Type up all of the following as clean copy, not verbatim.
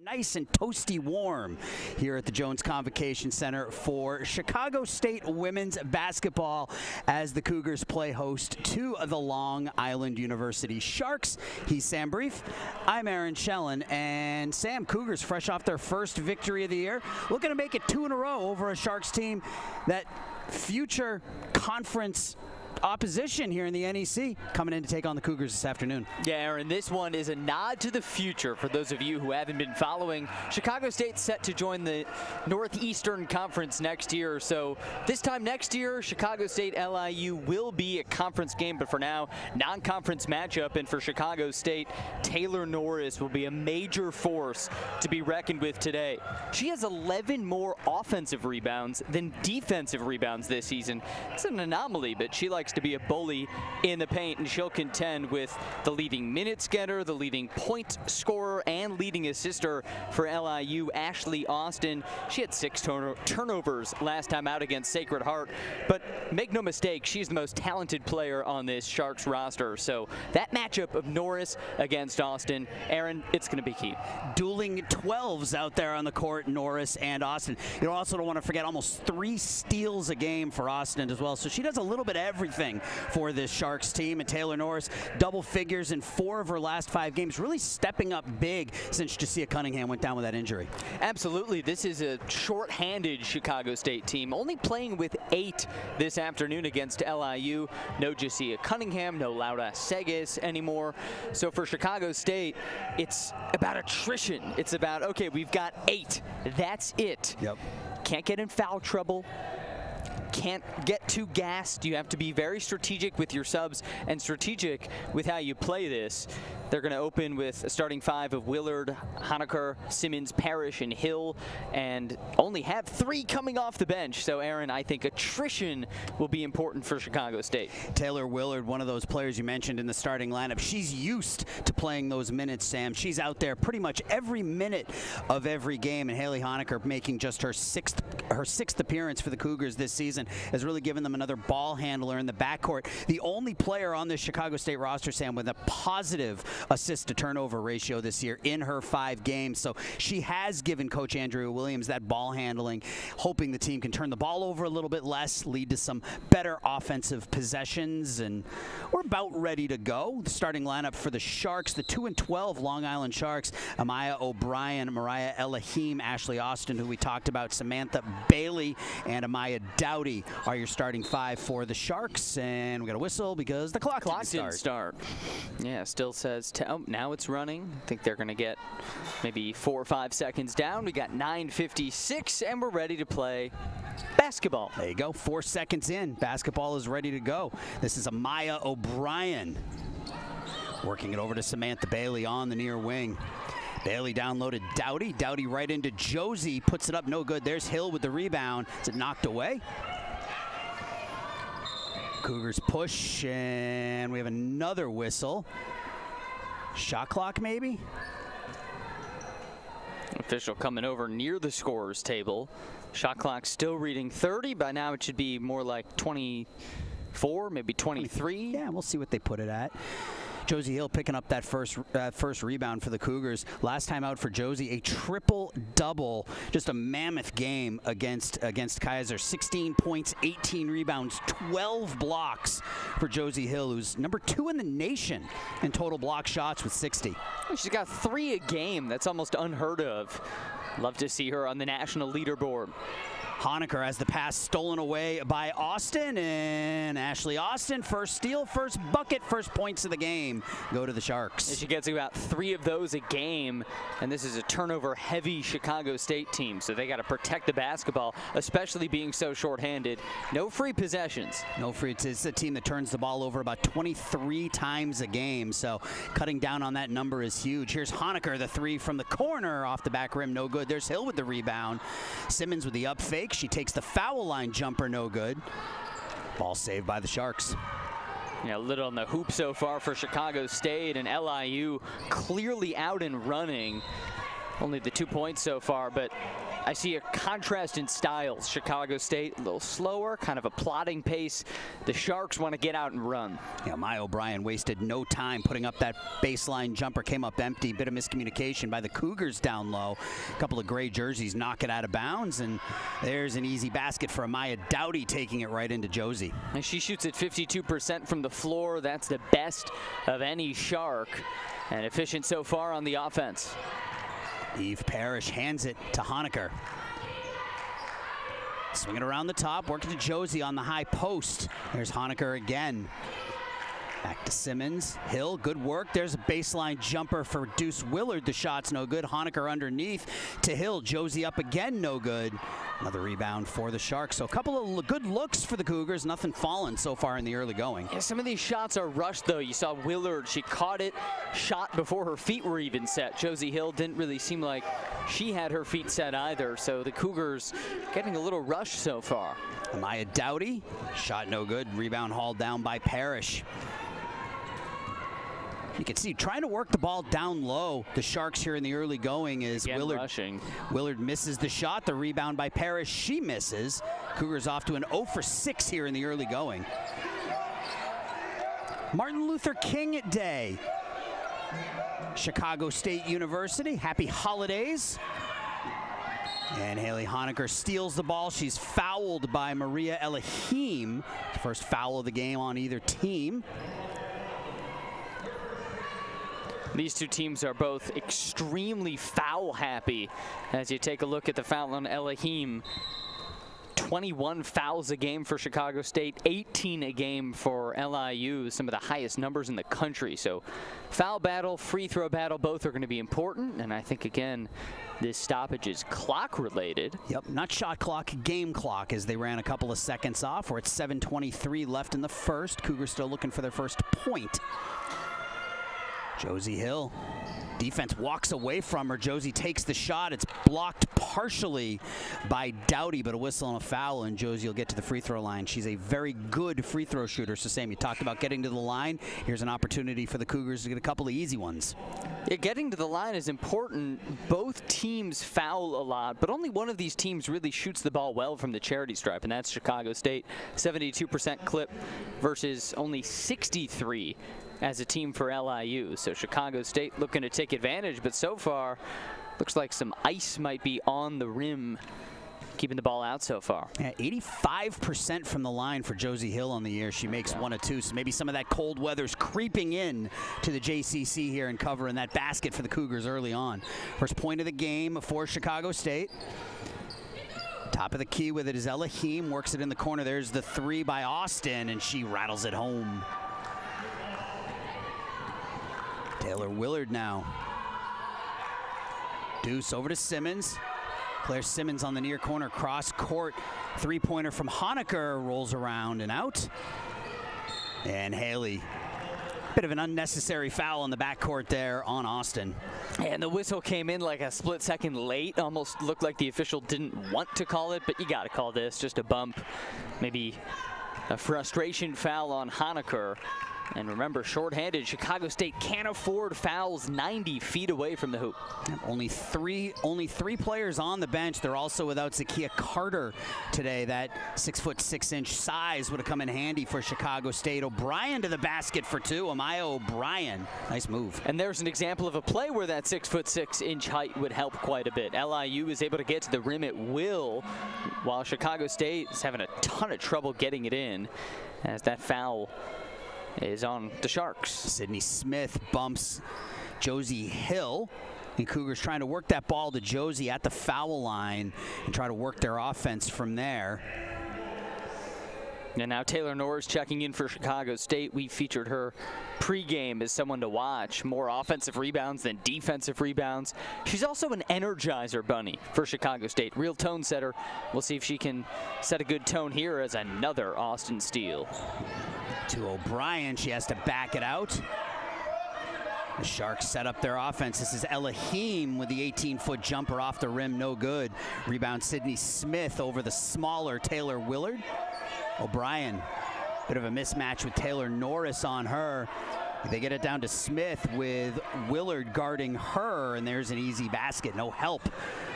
Nice and toasty warm here at the Jones Convocation Center for Chicago State women's basketball as the Cougars play host to the Long Island University Sharks. He's Sam Brief. I'm Aaron Schellen. And Sam, Cougars fresh off their first victory of the year, looking to make it 2 in a row over a Sharks team that future conference opposition here in the NEC coming in to take on the Cougars this afternoon. Yeah, Aaron, this one is a nod to the future for those of you who haven't been following. Chicago State's set to join the Northeastern Conference next year. So this time next year, Chicago State LIU will be a conference game, but for now, non-conference matchup. And for Chicago State, Taylor Norris will be a major force to be reckoned with today. She has 11 more offensive rebounds than defensive rebounds this season. It's an anomaly, but she likes to be a bully in the paint, and she'll contend with the leading minutes getter, the leading point scorer, and leading assister for LIU, Ashley Austin. She had 6 turnovers last time out against Sacred Heart, but make no mistake, she's the most talented player on this Sharks roster. So that matchup of Norris against Austin, Aaron, it's going to be key. Dueling 12s out there on the court, Norris and Austin. You also don't want to forget almost 3 steals a game for Austin as well. So she does a little bit of everything for this Sharks team. And Taylor Norris, double figures in 4 of her last 5 games, really stepping up big since Jasiah Cunningham went down with that injury. Absolutely. This is a short-handed Chicago State team, only playing with 8 this afternoon against LIU. No Jasiah Cunningham, no Laura Segis anymore. So for Chicago State, it's about attrition. It's about, okay, we've got 8. That's it. Yep. Can't get in foul trouble. Can't get too gassed. You have to be very strategic with your subs and strategic with how you play this. They're going to open with a starting 5 of Willard, Honecker, Simmons, Parrish, and Hill, and only have 3 coming off the bench. So, Aaron, I think attrition will be important for Chicago State. Taylor Willard, one of those players you mentioned in the starting lineup. She's used to playing those minutes, Sam. She's out there pretty much every minute of every game, and Haley Honecker making just her sixth appearance for the Cougars this season has really given them another ball handler in the backcourt. The only player on this Chicago State roster, Sam, with a positive assist to turnover ratio this year in her 5 games. So she has given Coach Andrea Williams that ball handling, hoping the team can turn the ball over a little bit less, lead to some better offensive possessions, and we're about ready to go. The starting lineup for the Sharks, the 2-12 Long Island Sharks: Amaya O'Brien, Mariah Elohim, Ashley Austin, who we talked about, Samantha Bailey, and Amaya Dowdy are your starting 5 for the Sharks. And we got a whistle because the clock didn't start. Yeah, still says now it's running. I think they're going to get maybe 4 or 5 seconds down. We got 9:56, and we're ready to play basketball. There you go. 4 seconds in. Basketball is ready to go. This is Amaya O'Brien working it over to Samantha Bailey on the near wing. Bailey downloaded Dowdy. Dowdy right into Josie. Puts it up. No good. There's Hill with the rebound. Is it knocked away? Cougars push, and we have another whistle. Shot clock, maybe? Official coming over near the scorer's table. Shot clock still reading 30. By now it should be more like 24, maybe 23. Yeah, we'll see what they put it at. Josie Hill picking up that first rebound for the Cougars. Last time out for Josie, a triple-double, just a mammoth game against Kaiser. 16 points, 18 rebounds, 12 blocks for Josie Hill, who's number 2 in the nation in total block shots with 60. She's got 3 a game. That's almost unheard of. Love to see her on the national leaderboard. Honecker has the pass stolen away by Austin, and Ashley Austin, first steal, first bucket, first points of the game go to the Sharks. She gets about 3 of those a game, and this is a turnover-heavy Chicago State team, so they got to protect the basketball, especially being so shorthanded. No free possessions. No free. It's a team that turns the ball over about 23 times a game, so cutting down on that number is huge. Here's Honecker, the 3 from the corner off the back rim, no good. There's Hill with the rebound. Simmons with the up fake. She takes the foul line jumper, no good. Ball saved by the Sharks. Yeah, a little on the hoop so far for Chicago State, and LIU clearly out and running. Only the 2 points so far, but I see a contrast in styles. Chicago State, a little slower, kind of a plodding pace. The Sharks want to get out and run. Yeah, Maya O'Brien wasted no time putting up that baseline jumper, came up empty, bit of miscommunication by the Cougars down low. A couple of gray jerseys knock it out of bounds, and there's an easy basket for Amaya Dowdy, taking it right into Josie. And she shoots at 52% from the floor. That's the best of any Shark, and efficient so far on the offense. Eve Parrish hands it to Honecker. Swinging around the top, working to Josie on the high post. There's Honecker again. Back to Simmons. Hill, good work. There's a baseline jumper for Deuce Willard. The shot's no good. Honecker underneath to Hill. Josie up again, no good. Another rebound for the Sharks. So a couple of good looks for the Cougars. Nothing fallen so far in the early going. Yeah, some of these shots are rushed, though. You saw Willard. She caught it, shot before her feet were even set. Josie Hill didn't really seem like she had her feet set either. So the Cougars getting a little rushed so far. Amaya Dowdy, shot no good. Rebound hauled down by Parrish. You can see trying to work the ball down low. The Sharks here in the early going is Willard misses the shot. The rebound by Parrish, she misses. Cougars off to an 0 for 6 here in the early going. Martin Luther King Day. Chicago State University, happy holidays. And Haley Honecker steals the ball. She's fouled by Maria Elohim. First foul of the game on either team. These two teams are both extremely foul happy. As you take a look at the foul on Elohim, 21 fouls a game for Chicago State, 18 a game for LIU, some of the highest numbers in the country. So foul battle, free throw battle, both are going to be important. And I think, again, this stoppage is clock related. Yep, not shot clock, game clock, as they ran a couple of seconds off. We're at 7:23 left in the first. Cougars still looking for their first point. Josie Hill. Defense walks away from her. Josie takes the shot. It's blocked partially by Dowdy, but a whistle and a foul, and Josie will get to the free throw line. She's a very good free throw shooter. So, Sam, you talked about getting to the line. Here's an opportunity for the Cougars to get a couple of easy ones. Yeah, getting to the line is important. Both teams foul a lot, but only one of these teams really shoots the ball well from the charity stripe, and that's Chicago State. 72% clip versus only 63 as a team for LIU. So Chicago State looking to take advantage, but so far looks like some ice might be on the rim, keeping the ball out so far. Yeah, 85% from the line for Josie Hill on the year. She makes 1 of 2, so maybe some of that cold weather's creeping in to the JCC here and covering that basket for the Cougars early on. First point of the game for Chicago State. Top of the key with it is Elohim, works it in the corner. There's the 3 by Austin, and she rattles it home. Taylor Willard now. Deuce over to Simmons. Claire Simmons on the near corner, cross court. 3-pointer from Honecker rolls around and out. And Haley, bit of an unnecessary foul on the backcourt there on Austin. And the whistle came in like a split second late. Almost looked like the official didn't want to call it, but you got to call this just a bump. Maybe a frustration foul on Honecker. And remember, shorthanded, Chicago State can't afford fouls 90 feet away from the hoop. Only three players on the bench. They're also without Zakia Carter today. That 6'6" size would have come in handy for Chicago State. O'Brien to the basket for 2. Amaya O'Brien. Nice move. And there's an example of a play where that 6'6" height would help quite a bit. LIU is able to get to the rim at will, while Chicago State is having a ton of trouble getting it in, as that foul is on the Sharks. Sydney Smith bumps Josie Hill, and Cougars trying to work that ball to Josie at the foul line and try to work their offense from there. And now Taylor Norris checking in for Chicago State. We featured her pregame as someone to watch. More offensive rebounds than defensive rebounds. She's also an energizer bunny for Chicago State. Real tone setter. We'll see if she can set a good tone here as another Austin steal. To O'Brien, she has to back it out. The Sharks set up their offense. This is Elohim with the 18-foot jumper off the rim, no good. Rebound Sydney Smith over the smaller Taylor Willard. O'Brien, bit of a mismatch with Taylor Norris on her. They get it down to Smith with Willard guarding her, and there's an easy basket. No help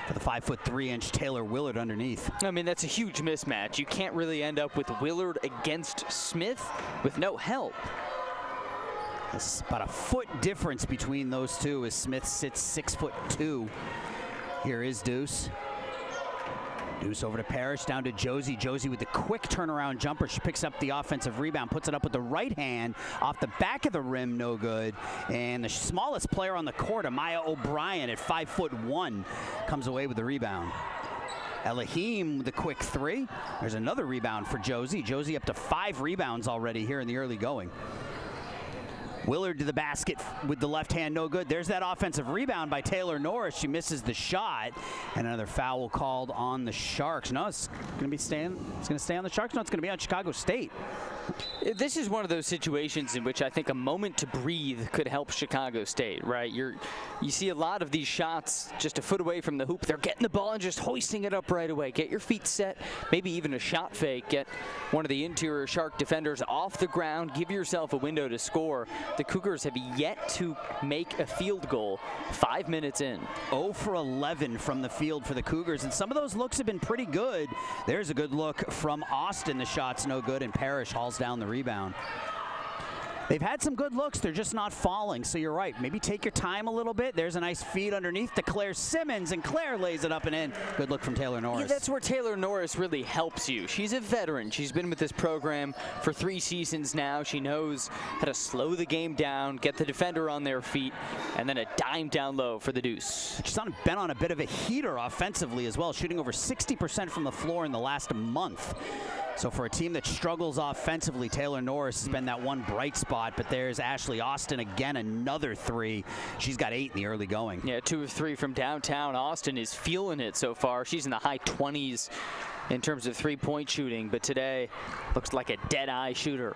for the 5'3" Taylor Willard underneath. I mean, that's a huge mismatch. You can't really end up with Willard against Smith with no help. It's about a foot difference between those two as Smith sits 6'2". Here is Deuce. Deuce over to Parrish, down to Josie. Josie with the quick turnaround jumper. She picks up the offensive rebound, puts it up with the right hand off the back of the rim, no good. And the smallest player on the court, Amaya O'Brien at 5'1", comes away with the rebound. Elohim with the quick three. There's another rebound for Josie. Josie up to 5 rebounds already here in the early going. Willard to the basket with the left hand, no good. There's that offensive rebound by Taylor Norris. She misses the shot, and another foul called on the Sharks. No, it's going to stay on the Sharks. No, it's going to be on Chicago State. This is one of those situations in which I think a moment to breathe could help Chicago State, right? You see a lot of these shots just a foot away from the hoop. They're getting the ball and just hoisting it up right away. Get your feet set, maybe even a shot fake. Get one of the interior Shark defenders off the ground. Give yourself a window to score. The Cougars have yet to make a field goal 5 minutes in. 0 for 11 from the field for the Cougars, and some of those looks have been pretty good. There's a good look from Austin. The shot's no good, and Parrish hauls down the rebound. They've had some good looks. They're just not falling, so you're right. Maybe take your time a little bit. There's a nice feed underneath to Claire Simmons, and Claire lays it up and in. Good look from Taylor Norris. Yeah, that's where Taylor Norris really helps you. She's a veteran. She's been with this program for 3 seasons now. She knows how to slow the game down, get the defender on their feet, and then a dime down low for the deuce. She's been on a bit of a heater offensively as well, shooting over 60% from the floor in the last month. So for a team that struggles offensively, Taylor Norris has been that one bright spot, but there's Ashley Austin again, another 3. She's got 8 in the early going. Yeah, 2 of 3 from downtown. Austin is feeling it so far. She's in the high 20s in terms of 3-point shooting, but today looks like a dead-eye shooter.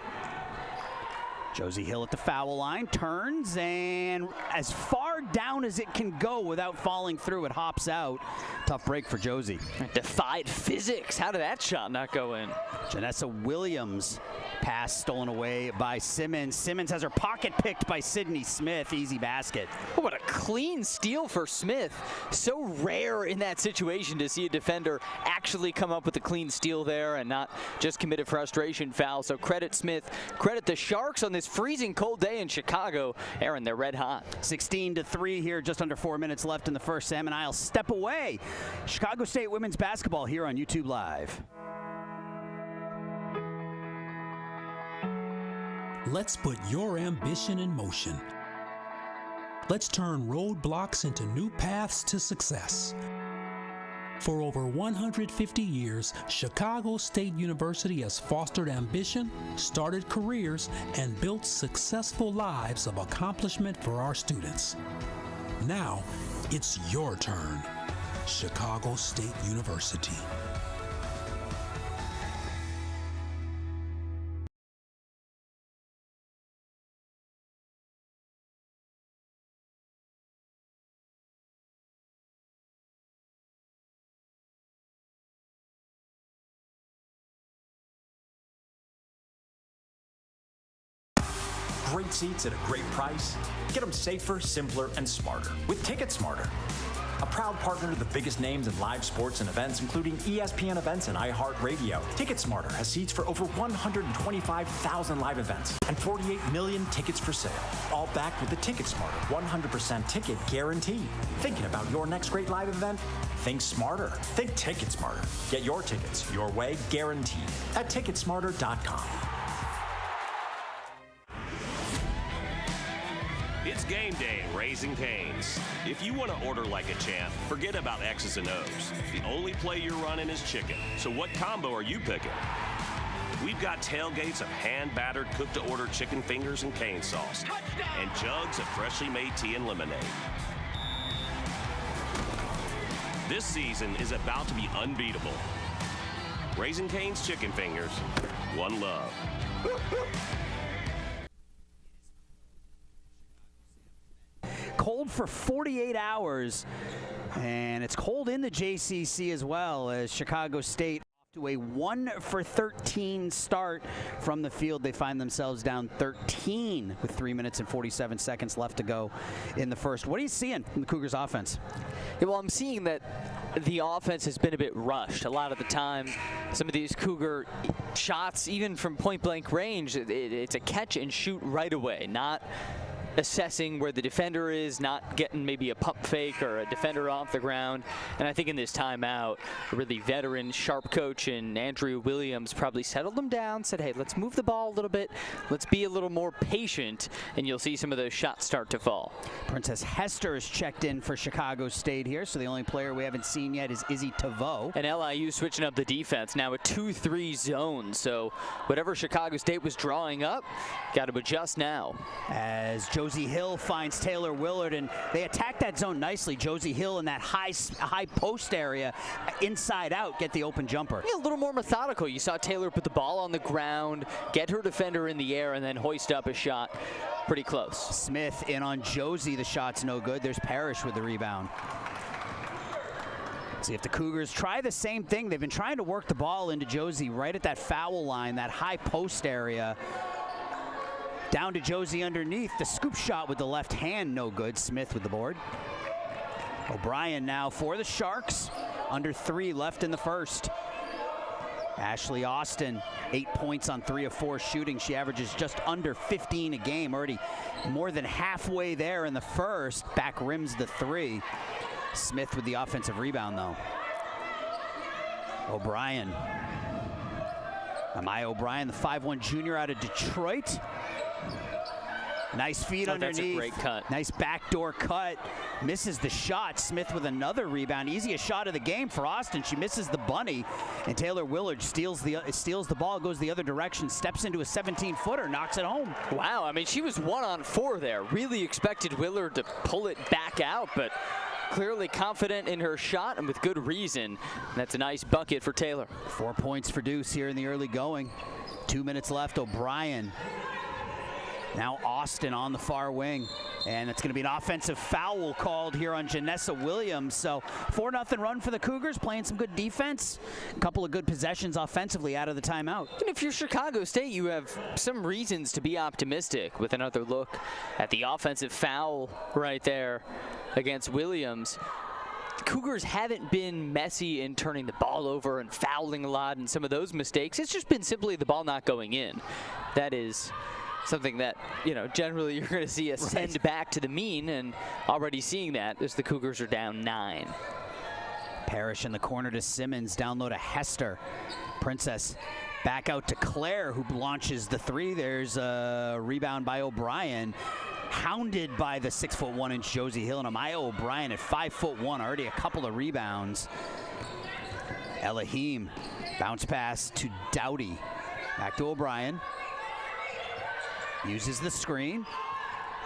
Josie Hill at the foul line, turns, and as far down as it can go without falling through, it hops out. Tough break for Josie. Defied physics. How did that shot not go in? Janessa Williams, pass stolen away by Simmons. Simmons has her pocket picked by Sydney Smith. Easy basket. Oh, what a clean steal for Smith. So rare in that situation to see a defender actually come up with a clean steal there and not just commit a frustration foul. So credit Smith, credit the Sharks on this freezing cold day in Chicago. Aaron, they're red hot. 16-3 here, just under 4 minutes left in the first. Sam and I'll step away. Chicago State women's basketball here on YouTube Live. Let's put your ambition in motion. Let's turn roadblocks into new paths to success. For over 150 years, Chicago State University has fostered ambition, started careers, and built successful lives of accomplishment for our students. Now, it's your turn. Chicago State University. Great seats at a great price. Get them safer, simpler, and smarter with Ticket Smarter. A proud partner to the biggest names in live sports and events, including ESPN events and iHeartRadio. Ticket Smarter has seats for over 125,000 live events and 48 million tickets for sale. All backed with the Ticket Smarter 100% ticket guarantee. Thinking about your next great live event? Think smarter. Think Ticket Smarter. Get your tickets your way, guaranteed at Ticketsmarter.com. It's game day at Raising Cane's. If you want to order like a champ, forget about X's and O's. The only play you're running is chicken. So what combo are you picking? We've got tailgates of hand-battered, cooked-to-order chicken fingers and cane sauce. And jugs of freshly made tea and lemonade. This season is about to be unbeatable. Raising Cane's chicken fingers, one love. Cold for 48 hours, and it's cold in the JCC as well, as Chicago State off to a 1 for 13 start from the field. They find themselves down 13 with 3 minutes and 47 seconds left to go in the first. What are you seeing from the Cougars offense? Yeah, well, I'm seeing that the offense has been a bit rushed a lot of the time. Some of these Cougar shots, even from point-blank range, it's a catch and shoot right away, not assessing where the defender is, not getting maybe a pump fake or a defender off the ground. And I think in this timeout, a really veteran, sharp coach in Andrew Williams probably settled them down, said, hey, let's move the ball a little bit. Let's be a little more patient, and you'll see some of those shots start to fall. Princess Hester is checked in for Chicago State here, so the only player we haven't seen yet is Izzy Tavo. And LIU switching up the defense, now a 2-3 zone. So whatever Chicago State was drawing up, got to adjust now. As Josie Hill finds Taylor Willard, and they attack that zone nicely. Josie Hill in that high post area, inside out, get the open jumper. Yeah, a little more methodical. You saw Taylor put the ball on the ground, get her defender in the air, and then hoist up a shot pretty close. Smith in on Josie. The shot's no good. There's Parrish with the rebound. See if the Cougars try the same thing. They've been trying to work the ball into Josie right at that foul line, that high post area. Down to Josie underneath. The scoop shot with the left hand, no good. Smith with the board. O'Brien now for the Sharks. Under 3 left in the first. Ashley Austin, 8 points on 3 of 4 shooting. She averages just under 15 a game. Already more than halfway there in the first. Back rims the 3. Smith with the offensive rebound, though. O'Brien. Amaya O'Brien, the 5'1" junior out of Detroit. Nice feed underneath. That's a great cut. Nice backdoor cut. Misses the shot. Smith with another rebound. Easiest shot of the game for Austin. She misses the bunny. And Taylor Willard steals the ball, goes the other direction, steps into a 17-footer, knocks it home. Wow, I mean, she was 1 on 4 there. Really expected Willard to pull it back out, but clearly confident in her shot and with good reason. That's a nice bucket for Taylor. 4 points for Deuce here in the early going. 2 minutes left. O'Brien. Now Austin on the far wing. And it's going to be an offensive foul called here on Janessa Williams. So 4-0 run for the Cougars, playing some good defense. A couple of good possessions offensively out of the timeout. And if you're Chicago State, you have some reasons to be optimistic with another look at the offensive foul right there against Williams. The Cougars haven't been messy in turning the ball over and fouling a lot and some of those mistakes. It's just been simply the ball not going in. That is something that, you know, generally you're going to see us send back to the mean, and already seeing that as the Cougars are down 9. Parrish in the corner to Simmons, down low to Hester. Princess back out to Claire, who launches the 3. There's a rebound by O'Brien, hounded by the 6'1" Josie Hill, and Amaya O'Brien at 5'1", already a couple of rebounds. Elohim, bounce pass to Doughty, back to O'Brien. Uses the screen,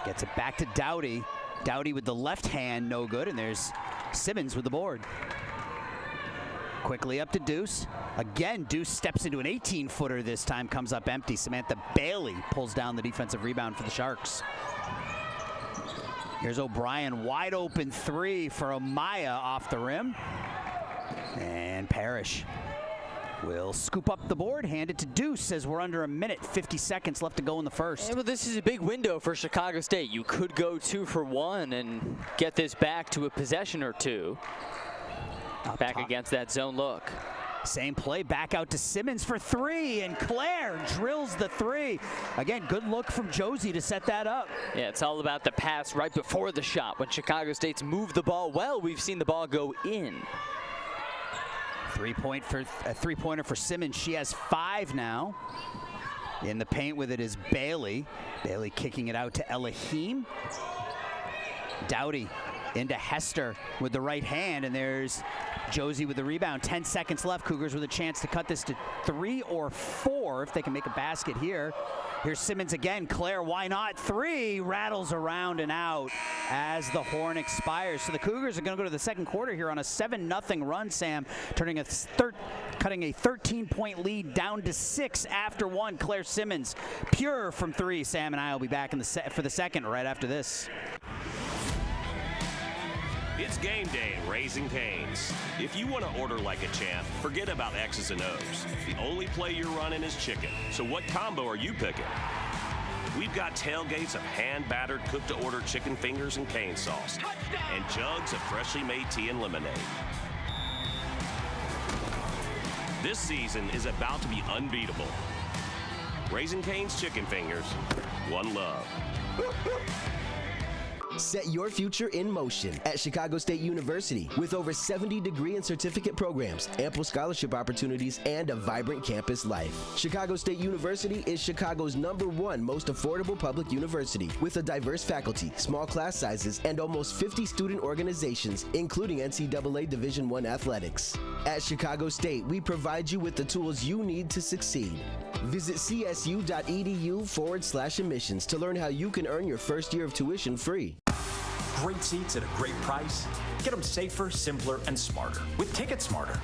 gets it back to Doughty. Doughty with the left hand, no good, and there's Simmons with the board. Quickly up to Deuce. Again, Deuce steps into an 18-footer this time, comes up empty. Samantha Bailey pulls down the defensive rebound for the Sharks. Here's O'Brien, wide open 3 for Amaya off the rim. And Parrish will scoop up the board, hand it to Deuce as we're under a minute, 50 seconds left to go in the first. Yeah, well, this is a big window for Chicago State. You could go 2 for 1 and get this back to a possession or 2. Back against that zone look. Same play, back out to Simmons for 3, and Claire drills the 3. Again, good look from Josie to set that up. Yeah, it's all about the pass right before the shot. When Chicago State's moved the ball well, we've seen the ball go in. 3-pointer for Simmons. She has 5 now. In the paint with it is Bailey. Bailey kicking it out to Elohim. Doughty into Hester with the right hand, and there's Josie with the rebound. 10 seconds left. Cougars with a chance to cut this to 3 or 4 if they can make a basket here. Here's Simmons again. Claire, why not? 3 rattles around and out as the horn expires. So the Cougars are going to go to the second quarter here on a 7-0 run, Sam, cutting a 13-point lead down to 6 after 1. Claire Simmons, pure from 3. Sam and I will be back in the for the second right after this. It's game day at Raising Cane's. If you want to order like a champ, forget about X's and O's. The only play you're running is chicken. So what combo are you picking? We've got tailgates of hand-battered, cooked-to-order chicken fingers and cane sauce, and jugs of freshly made tea and lemonade. This season is about to be unbeatable. Raising Cane's Chicken Fingers, one love. Set your future in motion at Chicago State University with over 70 degree and certificate programs, ample scholarship opportunities, and a vibrant campus life. Chicago State University is Chicago's #1 most affordable public university with a diverse faculty, small class sizes, and almost 50 student organizations, including NCAA Division I athletics. At Chicago State, we provide you with the tools you need to succeed. Visit csu.edu/admissions to learn how you can earn your first year of tuition free. Great seats at a great price. Get them safer, simpler, and smarter with Ticket Smarter.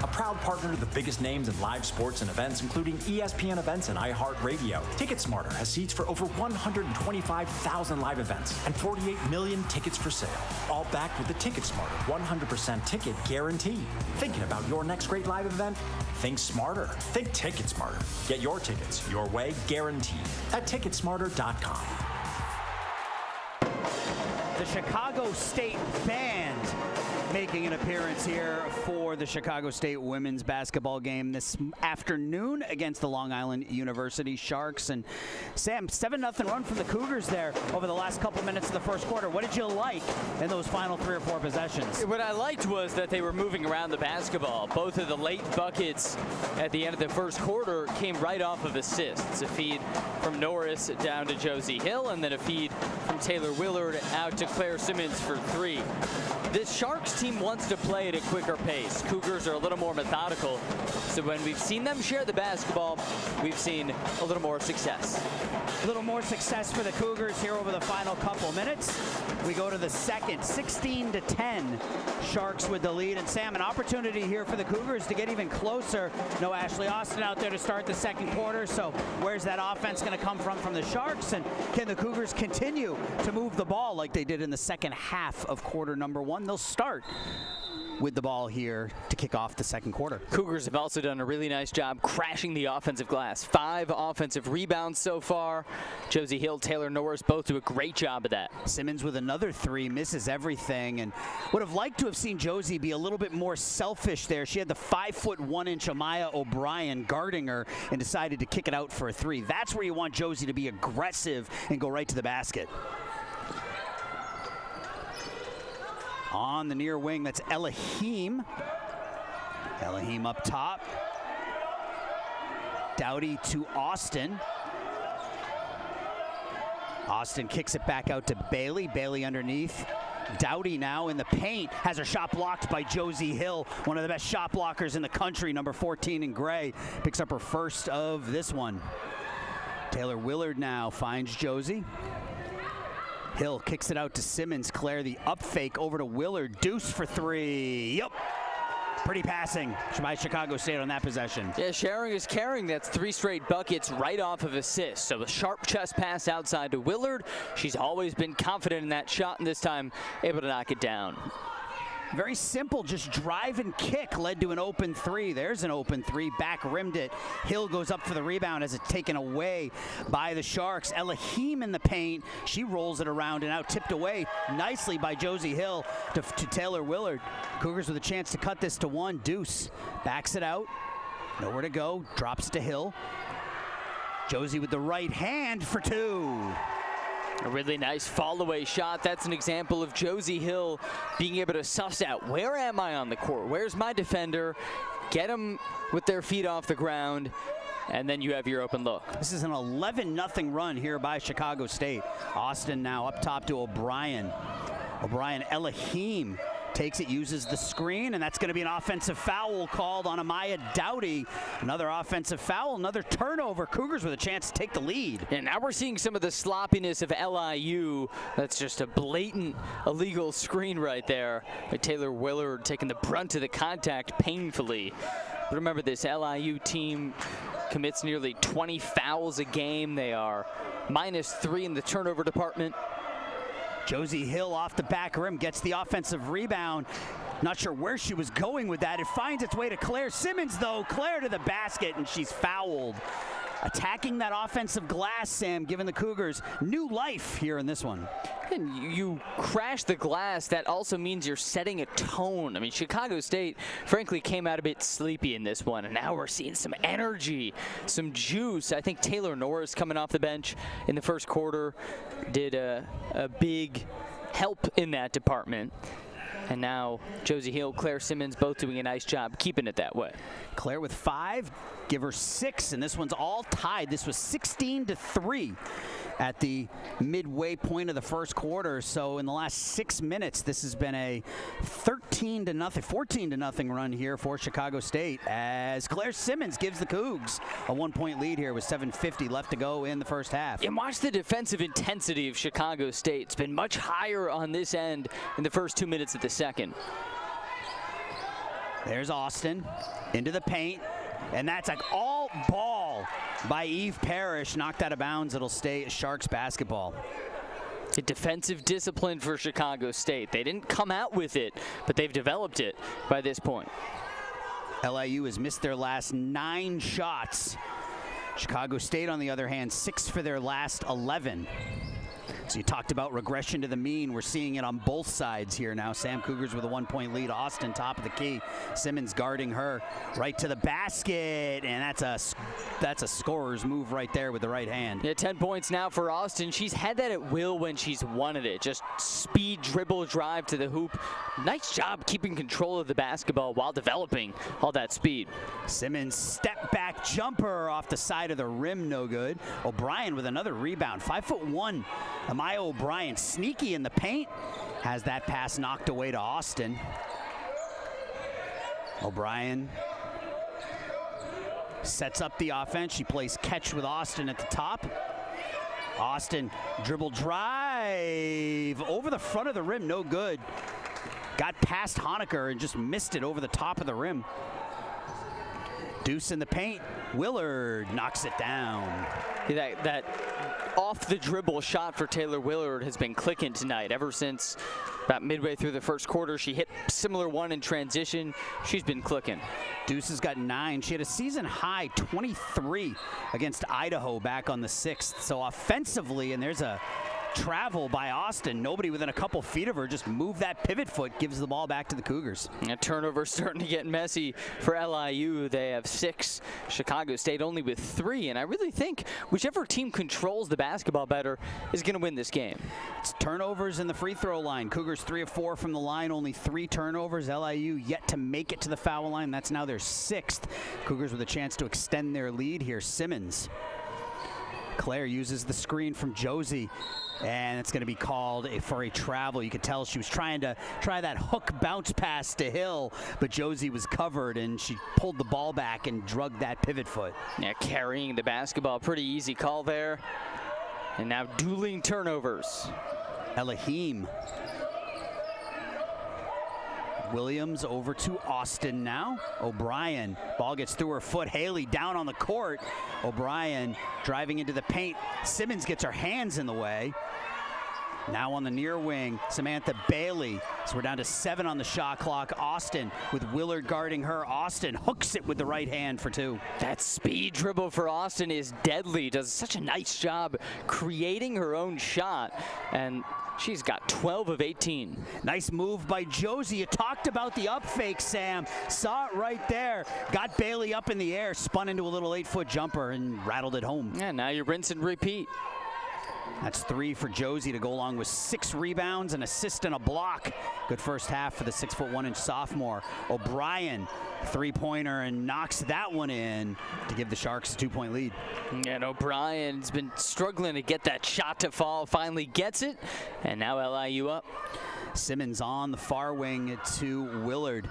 A proud partner to the biggest names in live sports and events, including ESPN events and iHeartRadio. Ticket Smarter has seats for over 125,000 live events and 48 million tickets for sale. All backed with the Ticket Smarter 100% ticket guarantee. Thinking about your next great live event? Think smarter. Think Ticket Smarter. Get your tickets your way, guaranteed, at ticketsmarter.com. The Chicago State Band making an appearance here for the Chicago State women's basketball game this afternoon against the Long Island University Sharks. And Sam, 7-0 run from the Cougars there over the last couple minutes of the first quarter. What did you like in those final 3 or 4 possessions? What I liked was that they were moving around the basketball. Both of the late buckets at the end of the first quarter came right off of assists. A feed from Norris down to Josie Hill, and then a feed from Taylor Willard out to Claire Simmons for 3. This Sharks team wants to play at a quicker pace. Cougars are a little more methodical. So when we've seen them share the basketball, we've seen a little more success. A little more success for the Cougars here over the final couple minutes. We go to the second, 16-10. Sharks with the lead. And Sam, an opportunity here for the Cougars to get even closer. No Ashley Austin out there to start the second quarter. So where's that offense going to come from the Sharks? And can the Cougars continue to move the ball like they did in the second half of quarter number 1? They'll start with the ball here to kick off the second quarter. Cougars have also done a really nice job crashing the offensive glass. 5 offensive rebounds so far. Josie Hill, Taylor Norris both do a great job of that. Simmons with another 3, misses everything, and would have liked to have seen Josie be a little bit more selfish there. She had the 5'1" Amaya O'Brien guarding her and decided to kick it out for a 3. That's where you want Josie to be aggressive and go right to the basket. On the near wing, that's Elohim. Elohim up top. Dowdy to Austin. Austin kicks it back out to Bailey. Bailey underneath. Dowdy now in the paint, has her shot blocked by Josie Hill, one of the best shot blockers in the country, number 14 in gray. Picks up her first of this one. Taylor Willard now finds Josie. Hill kicks it out to Simmons. Claire, the up fake over to Willard. Deuce for 3. Yep. Pretty passing by Chicago State on that possession. Yeah, sharing is caring. That's 3 straight buckets right off of assists. So a sharp chest pass outside to Willard. She's always been confident in that shot, and this time able to knock it down. Very simple, just drive and kick led to an open 3. There's an open 3, back rimmed it. Hill goes up for the rebound as it's taken away by the Sharks. Elohim in the paint. She rolls it around and out, tipped away nicely by Josie Hill to Taylor Willard. Cougars with a chance to cut this to 1. Deuce backs it out. Nowhere to go, drops it to Hill. Josie with the right hand for 2. A really nice fall-away shot. That's an example of Josie Hill being able to suss out, where am I on the court? Where's my defender? Get them with their feet off the ground, and then you have your open look. This is an 11-0 run here by Chicago State. Austin now up top to O'Brien. O'Brien, Elohim takes it, uses the screen, and that's going to be an offensive foul called on Amaya Dowdy. Another offensive foul, another turnover. Cougars with a chance to take the lead. And now we're seeing some of the sloppiness of LIU. That's just a blatant illegal screen right there. But Taylor Willard taking the brunt of the contact painfully. But remember, this LIU team commits nearly 20 fouls a game. They are -3 in the turnover department. Josie Hill off the back rim, gets the offensive rebound. Not sure where she was going with that. It finds its way to Claire Simmons, though. Claire to the basket, and she's fouled. attacking that offensive glass, Sam, giving the Cougars new life here in this one. And you crash the glass, that also means you're setting a tone. I mean, Chicago State, frankly, came out a bit sleepy in this one, and now we're seeing some energy, some juice. I think Taylor Norris coming off the bench in the first quarter did a big help in that department. And now Josie Hill, Claire Simmons, both doing a nice job keeping it that way. Claire with 5, give her 6, and this one's all tied. This was 16-3 at the midway point of the first quarter. So in the last 6 minutes, this has been a 14-0 run here for Chicago State as Claire Simmons gives the Cougs a 1-point lead here with 7:50 left to go in the first half. And watch the defensive intensity of Chicago State. It's been much higher on this end in the first 2 minutes of the second. There's Austin into the paint, and that's like all ball by Eve Parrish, knocked out of bounds. It'll stay Sharks basketball. A defensive discipline for Chicago State. They didn't come out with it, but they've developed it by this point. LIU has missed their last 9 shots. Chicago State, on the other hand, 6 for their last 11. So you talked about regression to the mean. We're seeing it on both sides here now. Sam Cougars with a 1-point lead. Austin top of the key. Simmons guarding her right to the basket, and that's a scorer's move right there with the right hand. Yeah, 10 points now for Austin. She's had that at will when she's wanted it. Just speed, dribble, drive to the hoop. Nice job keeping control of the basketball while developing all that speed. Simmons step back jumper off the side of the rim, no good. O'Brien with another rebound. 5'1". Amaya O'Brien sneaky in the paint, has that pass knocked away to Austin. O'Brien sets up the offense. She plays catch with Austin at the top. Austin dribble drive over the front of the rim, no good. Got past Honecker and just missed it over the top of the rim. Deuce in the paint. Willard knocks it down. That off the dribble shot for Taylor Willard has been clicking tonight. Ever since about midway through the first quarter, she hit similar one in transition. She's been clicking. Deuce has got 9. She had a season high 23 against Idaho back on the 6th. So offensively, and there's a travel by Austin. Nobody within a couple feet of her. Just move that pivot foot, gives the ball back to the Cougars. A turnover starting to get messy for LIU. They have 6. Chicago State only with 3. And I really think whichever team controls the basketball better is going to win this game. It's turnovers in the free throw line. Cougars 3 of 4 from the line. Only 3 turnovers. LIU yet to make it to the foul line. That's now their 6th. Cougars with a chance to extend their lead here. Simmons. Claire uses the screen from Josie, and it's going to be called for a travel. You could tell she was trying to try that hook bounce pass to Hill, but Josie was covered, and she pulled the ball back and drugged that pivot foot. Yeah, carrying the basketball. Pretty easy call there. And now dueling turnovers. Elohim. Williams over to Austin now. O'Brien, ball gets through her foot. Haley down on the court. O'Brien driving into the paint. Simmons gets her hands in the way. Now on the near wing, Samantha Bailey. So we're down to 7 on the shot clock. Austin with Willard guarding her. Austin hooks it with the right hand for 2. That speed dribble for Austin is deadly. Does such a nice job creating her own shot. And she's got 12 of 18. Nice move by Josie. You talked about the up fake, Sam. Saw it right there. Got Bailey up in the air, spun into a little 8-foot jumper and rattled it home. Yeah, now you rinse and repeat. That's 3 for Josie to go along with 6 rebounds, an assist, and a block. Good first half for the 6'1" sophomore. O'Brien, 3-pointer, and knocks that one in to give the Sharks a 2-point lead. And O'Brien's been struggling to get that shot to fall. Finally gets it, and now LIU up. Simmons on the far wing to Willard.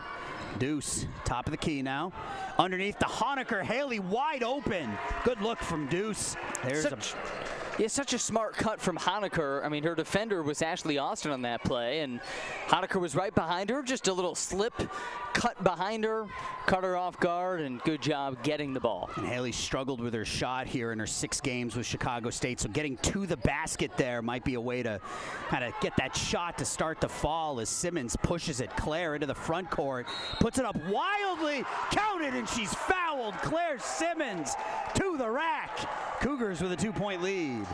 Deuce, top of the key now. Underneath the Honecker, Haley wide open. Good look from Deuce. There's such a smart cut from Honecker. I mean, her defender was Ashley Austin on that play, and Honecker was right behind her. Just a little slip, cut behind her, cut her off guard, and good job getting the ball. And Haley struggled with her shot here in her 6 games with Chicago State, so getting to the basket there might be a way to kind of get that shot to start to fall as Simmons pushes it. Claire into the front court, puts it up wildly, counted, and she's fouled. fouled. Claire Simmons to the rack. Cougars with a 2-point lead.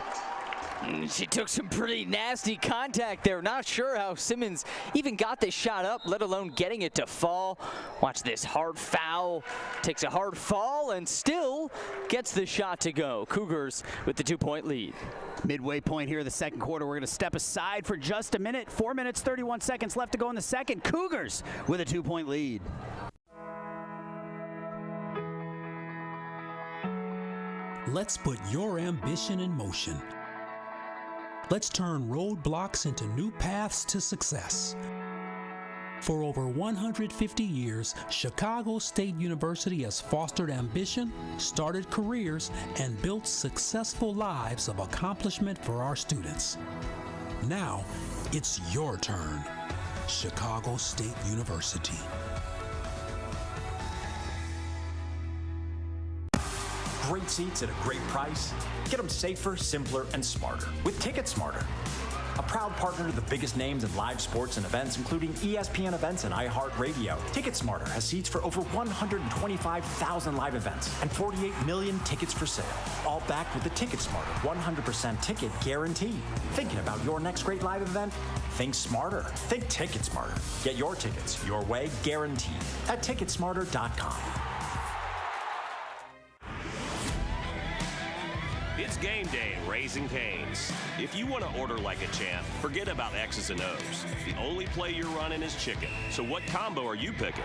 She took some pretty nasty contact there. Not sure how Simmons even got this shot up, let alone getting it to fall. Watch this hard foul. Takes a hard fall and still gets the shot to go. Cougars with the 2-point lead. Midway point here of the second quarter. We're going to step aside for just a minute. 4 minutes, 31 seconds left to go in the second. Cougars with a 2-point lead. Let's put your ambition in motion. Let's turn roadblocks into new paths to success. For over 150 years, Chicago State University has fostered ambition, started careers, and built successful lives of accomplishment for our students. Now, it's your turn. Chicago State University. Great seats at a great price. Get them safer, simpler, and smarter with Ticket Smarter. A proud partner to the biggest names in live sports and events, including ESPN events and iHeartRadio. Ticket Smarter has seats for over 125,000 live events and 48 million tickets for sale. All backed with the Ticket Smarter 100% ticket guarantee. Thinking about your next great live event? Think smarter. Think Ticket Smarter. Get your tickets your way, guaranteed, at ticketsmarter.com. It's game day at Raising Cane's. If you want to order like a champ, forget about X's and O's. The only play you're running is chicken. So what combo are you picking?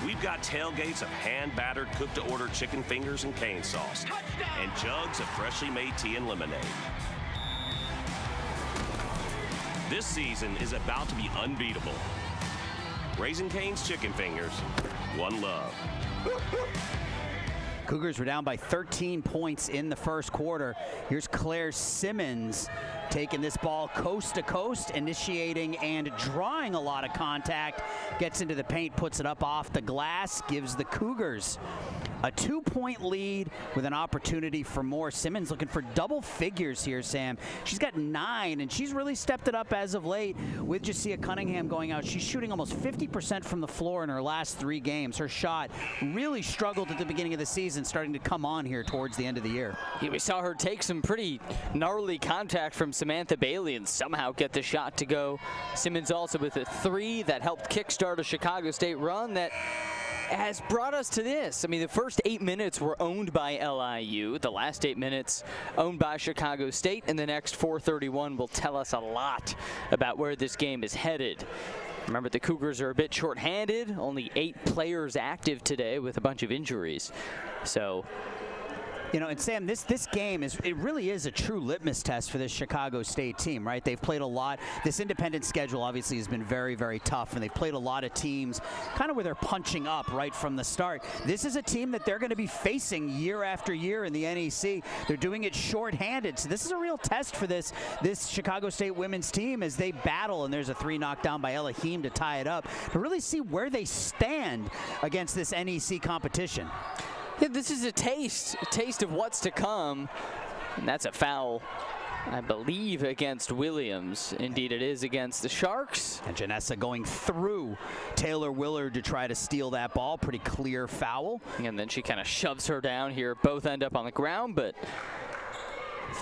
We've got tailgates of hand-battered, cooked-to-order chicken fingers and cane sauce. Touchdown! And jugs of freshly made tea and lemonade. This season is about to be unbeatable. Raising Cane's chicken fingers, one love. Cougars were down by 13 points in the first quarter. Here's Claire Simmons taking this ball coast to coast, initiating and drawing a lot of contact. Gets into the paint, puts it up off the glass, gives the Cougars a 2-point lead with an opportunity for more. Simmons looking for double figures here, Sam. She's got 9, and she's really stepped it up as of late with Jasiah Cunningham going out. She's shooting almost 50% from the floor in her last 3 games. Her shot really struggled at the beginning of the season, starting to come on here towards the end of the year. Yeah, we saw her take some pretty gnarly contact from Samantha Bailey and somehow get the shot to go. Simmons also with a 3 that helped kickstart a Chicago State run that has brought us to this. I mean, the first 8 minutes were owned by LIU. The last 8 minutes owned by Chicago State, and the next 4:31 will tell us a lot about where this game is headed. Remember, the Cougars are a bit shorthanded, only 8 players active today with a bunch of injuries. So, you know, and Sam, this game it really is a true litmus test for this Chicago State team, right? They've played a lot. This independent schedule obviously has been very, very tough, and they've played a lot of teams kind of where they're punching up right from the start. This is a team that they're going to be facing year after year in the NEC. They're doing it shorthanded, so this is a real test for this Chicago State women's team as they battle, and there's a 3 knockdown by Elohim to tie it up, to really see where they stand against this NEC competition. Yeah, this is a taste of what's to come. And that's a foul, I believe, against Williams. Indeed, it is against the Sharks. And Janessa going through Taylor Willard to try to steal that ball. Pretty clear foul. And then she kind of shoves her down here. Both end up on the ground, but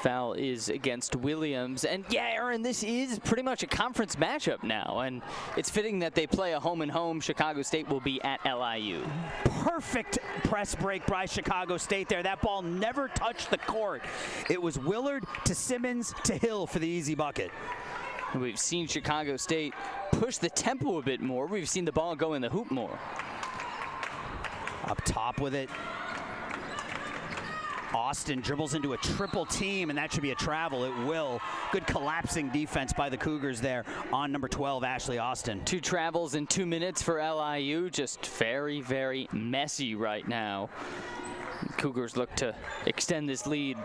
foul is against Williams. And yeah, Aaron, this is pretty much a conference matchup now, and it's fitting that they play a home and home. Chicago State will be at LIU. Perfect press break by Chicago State there. That ball never touched the court. It was Willard to Simmons to Hill for the easy bucket. We've seen Chicago State push the tempo a bit more. We've seen the ball go in the hoop more. Up top with it. Austin dribbles into a triple team, and that should be a travel. It will. Good collapsing defense by the Cougars there on number 12, Ashley Austin. 2 travels in 2 minutes for LIU. Just very, very messy right now. Cougars look to extend this lead.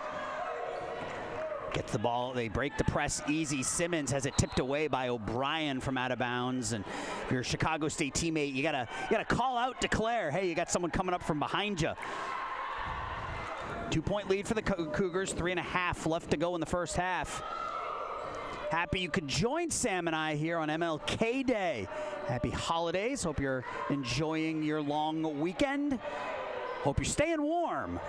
Gets the ball. They break the press easy. Simmons has it tipped away by O'Brien from out of bounds. And if you're a Chicago State teammate, you gotta call out, declare, hey, you got someone coming up from behind you. 2-point lead for the Cougars, 3.5 left to go in the first half. Happy you could join Sam and I here on MLK Day. Happy holidays. Hope you're enjoying your long weekend. Hope you're staying warm.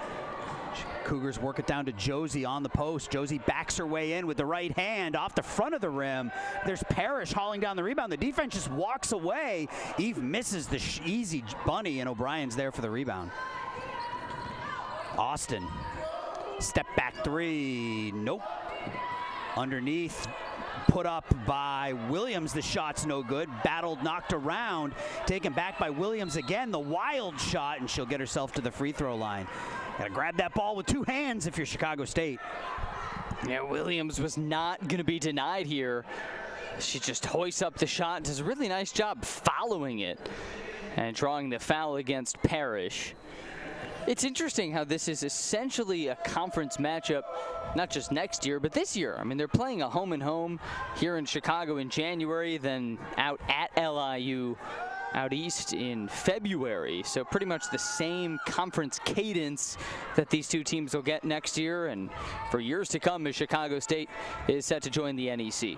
Cougars work it down to Josie on the post. Josie backs her way in with the right hand off the front of the rim. There's Parrish hauling down the rebound. The defense just walks away. Eve misses the easy bunny, and O'Brien's there for the rebound. Austin, step back three, nope. Underneath, put up by Williams. The shot's no good. Battled, knocked around, taken back by Williams again. The wild shot, and she'll get herself to the free throw line. Gotta grab that ball with two hands if you're Chicago State. Yeah, Williams was not going to be denied here. She just hoists up the shot, does a really nice job following it and drawing the foul against Parrish. It's interesting how this is essentially a conference matchup, not just next year, but this year. I mean, they're playing a home and home here in Chicago in January, then out at LIU out east in February. So pretty much the same conference cadence that these two teams will get next year and for years to come as Chicago State is set to join the NEC.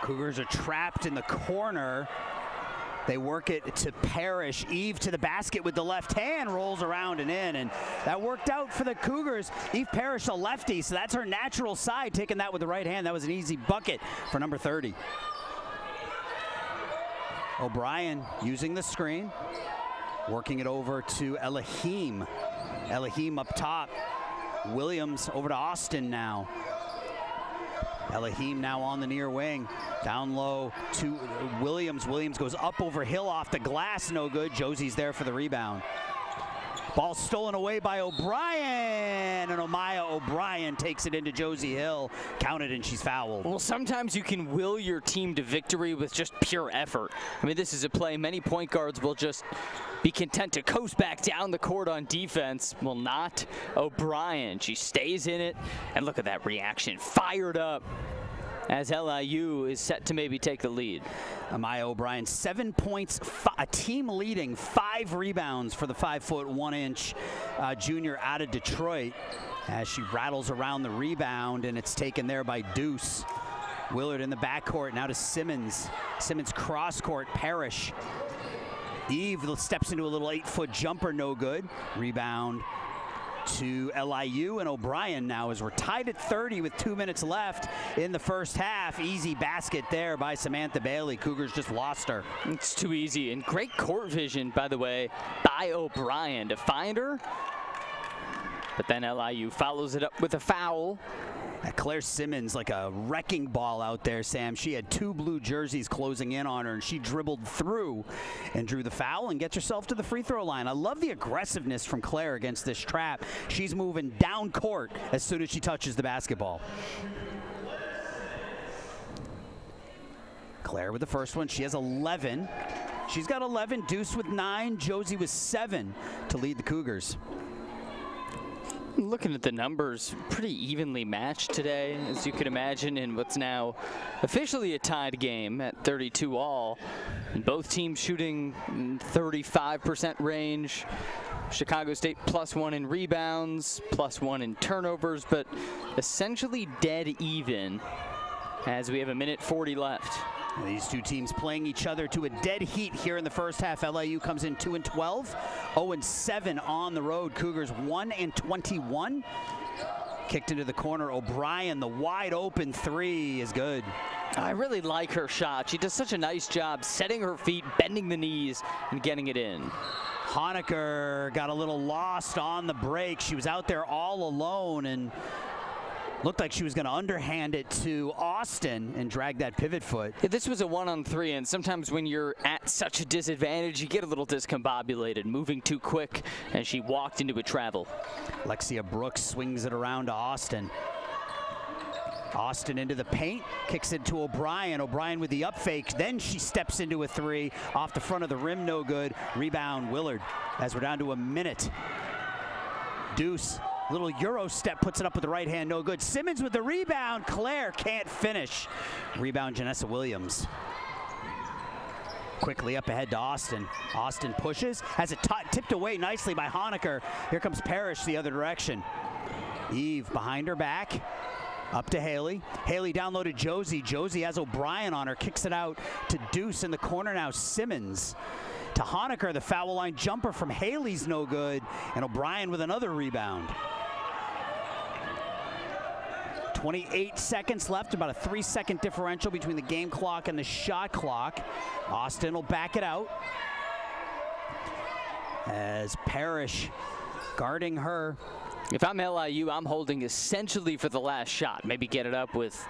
Cougars are trapped in the corner. They work it to Parrish. Eve to the basket with the left hand, rolls around and in, and that worked out for the Cougars. Eve Parrish, a lefty, so that's her natural side, taking that with the right hand. That was an easy bucket for number 30. O'Brien using the screen, working it over to Elohim. Elohim up top. Williams over to Austin now. Elohim now on the near wing. Down low to Williams. Williams goes up over Hill off the glass, no good. Josie's there for the rebound. Ball stolen away by O'Brien, and Amaya O'Brien takes it into Josie Hill. Counted, and she's fouled. Well, sometimes you can will your team to victory with just pure effort. I mean, this is a play many point guards will just be content to coast back down the court on defense. Well, not O'Brien. She stays in it, and look at that reaction. Fired up as LIU is set to maybe take the lead. Amaya O'Brien, 7 points, a team leading, 5 rebounds for the 5'1" junior out of Detroit as she rattles around the rebound, and it's taken there by Deuce. Willard in the backcourt, now to Simmons. Simmons cross court, Parrish. Eve steps into a little 8-foot jumper, no good. Rebound to LIU, and O'Brien now as we're tied at 30 with 2 minutes left in the first half. Easy basket there by Samantha Bailey. Cougars just lost her. It's too easy, and great court vision, by the way, by O'Brien to find her. But then LIU follows it up with a foul. Claire Simmons like a wrecking ball out there, Sam. She had 2 blue jerseys closing in on her, and she dribbled through and drew the foul and gets herself to the free throw line. I love the aggressiveness from Claire against this trap. She's moving down court as soon as she touches the basketball. Claire with the first one. She has 11. She's got 11. Deuce with 9. Josie with 7 to lead the Cougars. Looking at the numbers, pretty evenly matched today, as you can imagine, in what's now officially a tied game at 32 all. And both teams shooting 35% range. Chicago State +1 in rebounds, +1 in turnovers, but essentially dead even as we have 1:40 left. These two teams playing each other to a dead heat here in the first half. LIU comes in 2-12, 0-7 on the road. Cougars 1-21. Kicked into the corner. O'Brien, the wide open 3 is good. I really like her shot. She does such a nice job setting her feet, bending the knees, and getting it in. Honecker got a little lost on the break. She was out there all alone and looked like she was going to underhand it to Austin and drag that pivot foot. Yeah, this was a 1-on-3, and sometimes when you're at such a disadvantage, you get a little discombobulated, moving too quick, and she walked into a travel. Lexia Brooks swings it around to Austin. Austin into the paint, kicks it to O'Brien. O'Brien with the up fake, then she steps into a 3 off the front of the rim, no good. Rebound Willard as we're down to a minute. Deuce. Little Euro step, puts it up with the right hand, no good. Simmons with the rebound. Claire can't finish. Rebound, Janessa Williams. Quickly up ahead to Austin. Austin pushes, has it tipped away nicely by Honecker. Here comes Parrish the other direction. Eve behind her back. Up to Haley. Haley down low to Josie. Josie has O'Brien on her, kicks it out to Deuce in the corner now. Simmons to Honaker. The foul line jumper from Haley's no good, and O'Brien with another rebound. 28 seconds left, about a 3-second differential between the game clock and the shot clock. Austin will back it out as Parrish guarding her. If I'm LIU, I'm holding essentially for the last shot. Maybe get it up with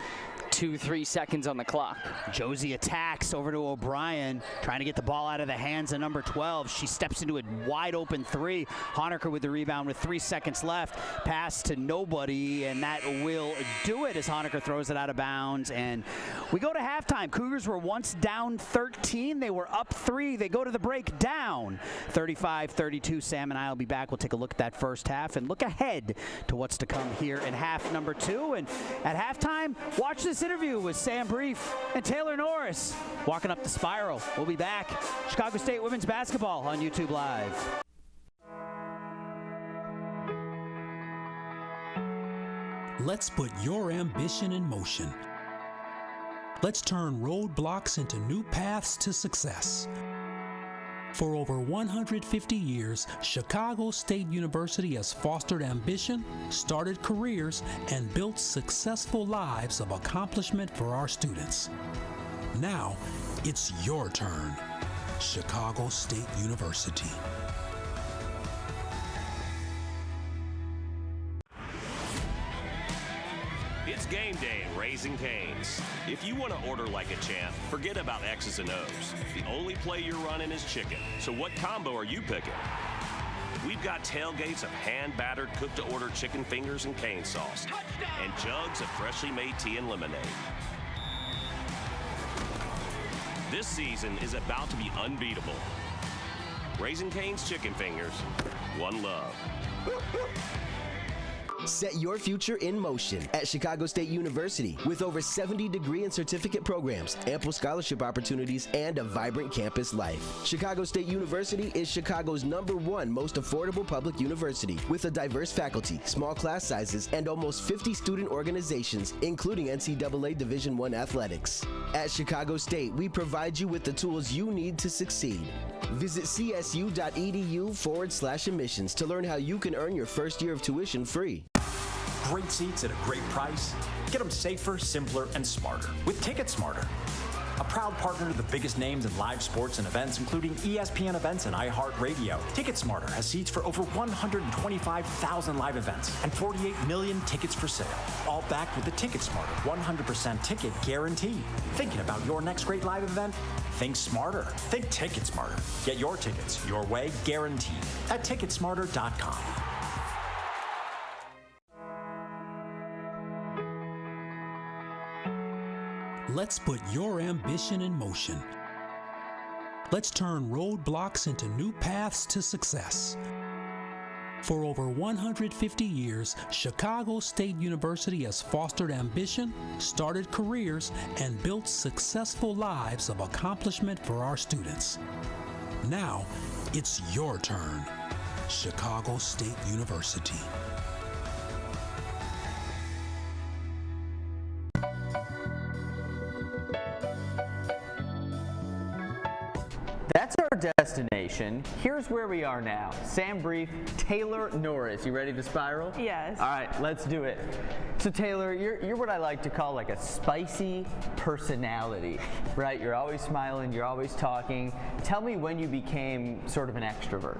2-3 seconds on the clock. Josie attacks over to O'Brien, trying to get the ball out of the hands of number 12. She steps into a wide open three. Honaker with the rebound with 3 seconds left. Pass to nobody, and that will do it as Honaker throws it out of bounds. And we go to halftime. Cougars were once down 13. They were up 3. They go to the break down 35-32. Sam and I will be back. We'll take a look at that first half and look ahead to what's to come here in half number 2. And at halftime, watch this interview with Sam Brief and Taylor Norris walking up the spiral. We'll be back. Chicago State women's basketball on YouTube Live. Let's put your ambition in motion. Let's turn roadblocks into new paths to success. For over 150 years, Chicago State University has fostered ambition, started careers, and built successful lives of accomplishment for our students. Now, it's your turn. Chicago State University. It's game day at Raising Cane's. If you want to order like a champ, forget about X's and O's. The only play you're running is chicken. So what combo are you picking? We've got tailgates of hand-battered, cooked-to-order chicken fingers and cane sauce, and jugs of freshly made tea and lemonade. This season is about to be unbeatable. Raising Cane's chicken fingers, one love. Set your future in motion at Chicago State University with over 70 degree and certificate programs, ample scholarship opportunities, and a vibrant campus life. Chicago State University is Chicago's #1 most affordable public university with a diverse faculty, small class sizes, and almost 50 student organizations, including NCAA Division I athletics. At Chicago State, we provide you with the tools you need to succeed. Visit csu.edu/admissions to learn how you can earn your first year of tuition free. Great seats at a great price. Get them safer, simpler, and smarter with Ticket Smarter. A proud partner to the biggest names in live sports and events, including ESPN events and iHeartRadio. Ticket Smarter has seats for over 125,000 live events and 48 million tickets for sale. All backed with the Ticket Smarter 100% ticket guarantee. Thinking about your next great live event? Think smarter. Think Ticket Smarter. Get your tickets your way, guaranteed, at ticketsmarter.com. Let's put your ambition in motion. Let's turn roadblocks into new paths to success. For over 150 years, Chicago State University has fostered ambition, started careers, and built successful lives of accomplishment for our students. Now, it's your turn. Chicago State University. That's our destination. Here's where we are now. Sam Brief, Taylor Norris. You ready to spiral? Yes. All right, let's do it. So Taylor, you're what I like to call like a spicy personality, right? You're always smiling, you're always talking. Tell me when you became sort of an extrovert.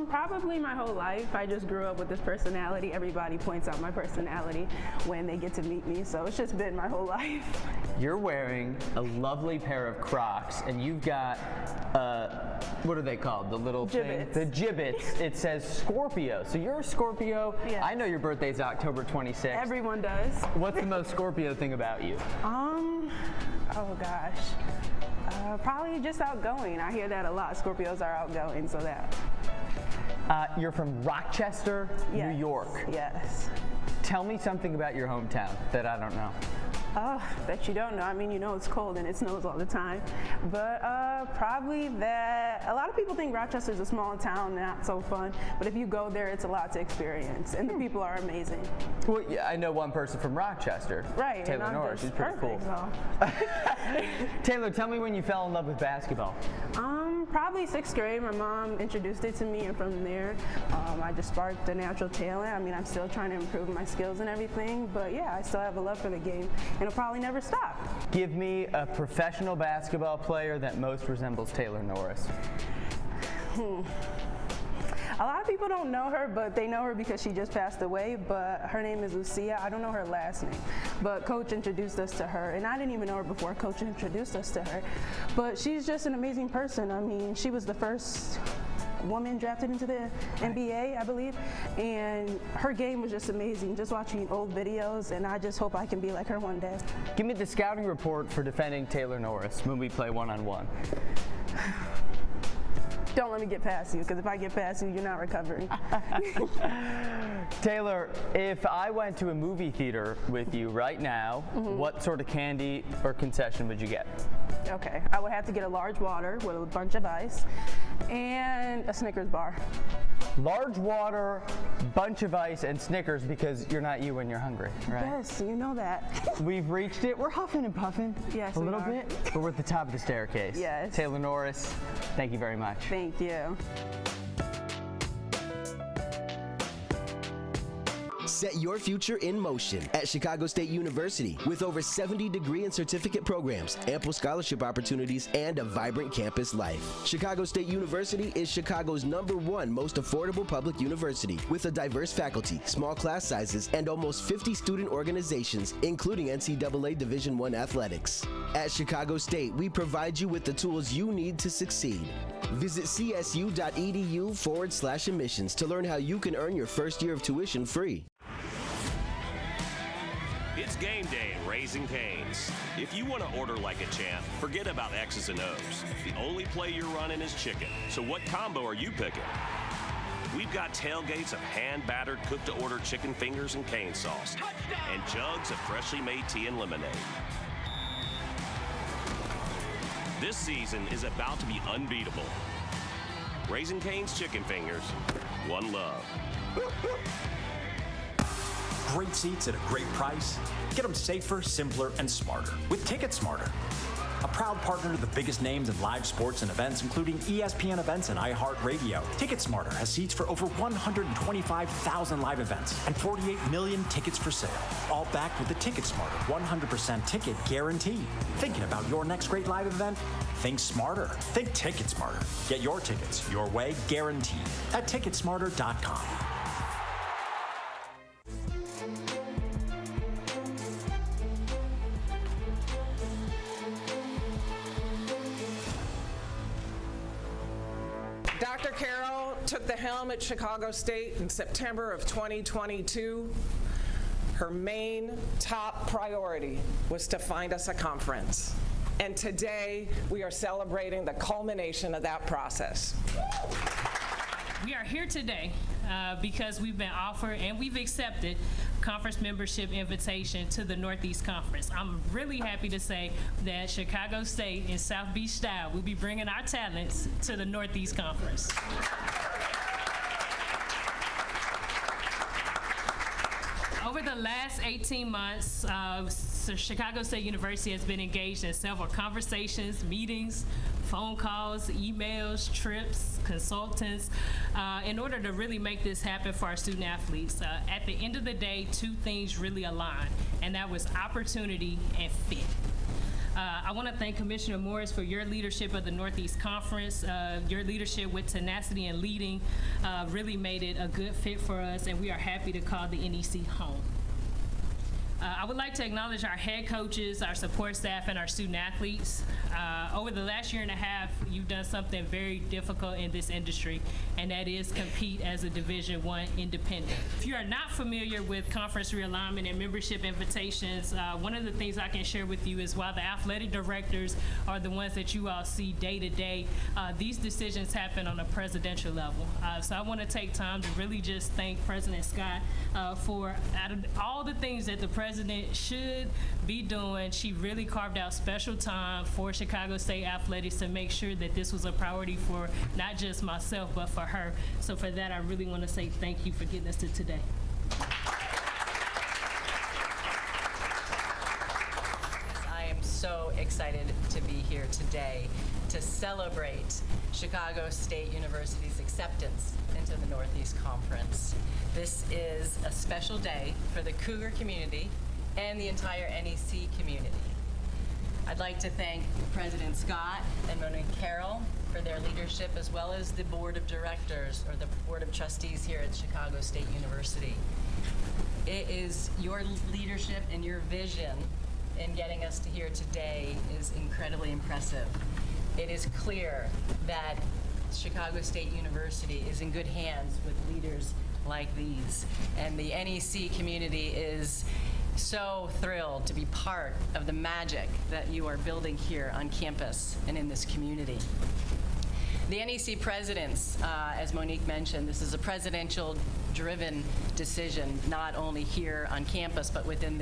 Probably my whole life. I just grew up with this personality. Everybody points out my personality when they get to meet me, so it's just been my whole life. You're wearing a lovely pair of Crocs, and you've got, what are they called? The little Gibbets. thing? The gibbets. It says Scorpio. So you're a Scorpio. Yeah. I know your birthday's October 26th. Everyone does. What's the most Scorpio thing about you? Oh gosh. Probably just outgoing. I hear that a lot. Scorpios are outgoing, so that. You're from Rochester, Yes. New York. Yes. Tell me something about your hometown that I don't know. That you don't know. I mean, you know it's cold and it snows all the time. But probably that a lot of people think Rochester's a small town, not so fun. But if you go there, it's a lot to experience. And the people are amazing. Well, yeah, I know one person from Rochester. Right. Taylor Norris. She's pretty cool. So. Taylor, tell me when you fell in love with basketball. Probably 6th grade. My mom introduced it to me, and from there, I just sparked a natural talent. I mean, I'm still trying to improve my skills and everything, but yeah, I still have a love for the game, and it'll probably never stop. Give me a professional basketball player that most resembles Taylor Norris. A lot of people don't know her, but they know her because she just passed away, but her name is Lucia. I don't know her last name, but Coach introduced us to her, and I didn't even know her before Coach introduced us to her. But she's just an amazing person. I mean, she was the first woman drafted into the NBA, I believe, and her game was just amazing. Just watching old videos, and I just hope I can be like her one day. Give me the scouting report for defending Taylor Norris when we play one-on-one. Don't let me get past you, because if I get past you, you're not recovering. Taylor, if I went to a movie theater with you right now, what sort of candy or concession would you get? Okay, I would have to get a large water with a bunch of ice and a Snickers bar. Large water, bunch of ice, and Snickers because you're not you when you're hungry, right? Yes, you know that. We've reached it. We're huffing and puffing Yes, a we little are. bit, but we're at the top of the staircase. Yes. Taylor Norris, thank you very much. Thank you. Set your future in motion at Chicago State University with over 70 degree and certificate programs, ample scholarship opportunities, and a vibrant campus life. Chicago State University is Chicago's #1 most affordable public university with a diverse faculty, small class sizes, and almost 50 student organizations, including NCAA Division I athletics. At Chicago State, we provide you with the tools you need to succeed. Visit csu.edu/admissions to learn how you can earn your first year of tuition free. It's game day at Raising Cane's. If you want to order like a champ, forget about X's and O's. The only play you're running is chicken. So what combo are you picking? We've got tailgates of hand-battered, cooked-to-order chicken fingers and cane sauce, and jugs of freshly made tea and lemonade. This season is about to be unbeatable. Raising Cane's chicken fingers, one love. Great seats at a great price. Get them safer, simpler, and smarter with Ticket Smarter. A proud partner to the biggest names in live sports and events, including ESPN events and iHeartRadio. Ticket Smarter has seats for over 125,000 live events and 48 million tickets for sale. All backed with the Ticket Smarter 100% ticket guarantee. Thinking about your next great live event? Think smarter. Think Ticket Smarter. Get your tickets your way, guaranteed, at ticketsmarter.com. Dr. Carroll took the helm at Chicago State in September of 2022. Her main top priority was to find us a conference. And today, we are celebrating the culmination of that process. We are here today because we've been offered and we've accepted conference membership invitation to the Northeast Conference. I'm really happy to say that Chicago State in South Beach style will be bringing our talents to the Northeast Conference. Over the last 18 months, Chicago State University has been engaged in several conversations, meetings, phone calls, emails, trips, consultants, in order to really make this happen for our student athletes. At the end of the day, two things really align, and that was opportunity and fit. I want to thank Commissioner Morris for your leadership of the Northeast Conference. Your leadership with tenacity and leading really made it a good fit for us, and we are happy to call the NEC home. I would like to acknowledge our head coaches, our support staff, and our student athletes. Over the last year and a half, you've done something very difficult in this industry, and that is compete as a Division I independent. If you are not familiar with conference realignment and membership invitations, one of the things I can share with you is while the athletic directors are the ones that you all see day to day, these decisions happen on a presidential level. So I want to take time to really just thank President Scott for, out of all the things that the president president should be doing. She really carved out special time for Chicago State athletics to make sure that this was a priority for not just myself, but for her. So for that, I really want to say thank you for getting us to today. I am so excited to be here today to celebrate Chicago State University's acceptance into the Northeast Conference. This is a special day for the Cougar community and the entire NEC community. I'd like to thank President Scott and Monique Carroll for their leadership, as well as the Board of Directors or the Board of Trustees here at Chicago State University. It is your leadership and your vision in getting us to here today is incredibly impressive. It is clear that Chicago State University is in good hands with leaders like these, and the NEC community is so thrilled to be part of the magic that you are building here on campus and in this community. The NEC presidents, as Monique mentioned, this is a presidential-driven decision, not only here on campus, but within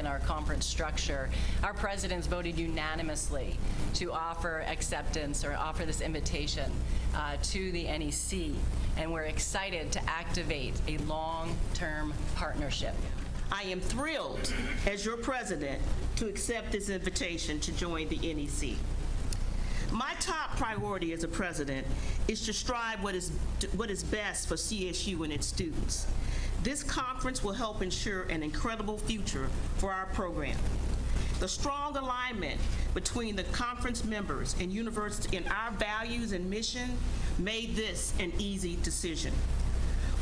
our conference structure. Our presidents voted unanimously to offer acceptance or offer this invitation to the NEC, and we're excited to activate a long-term partnership. I am thrilled, as your president, to accept this invitation to join the NEC. My top priority as a president is to strive what is best for CSU and its students. This conference will help ensure an incredible future for our program. The strong alignment between the conference members and university and our values and mission made this an easy decision.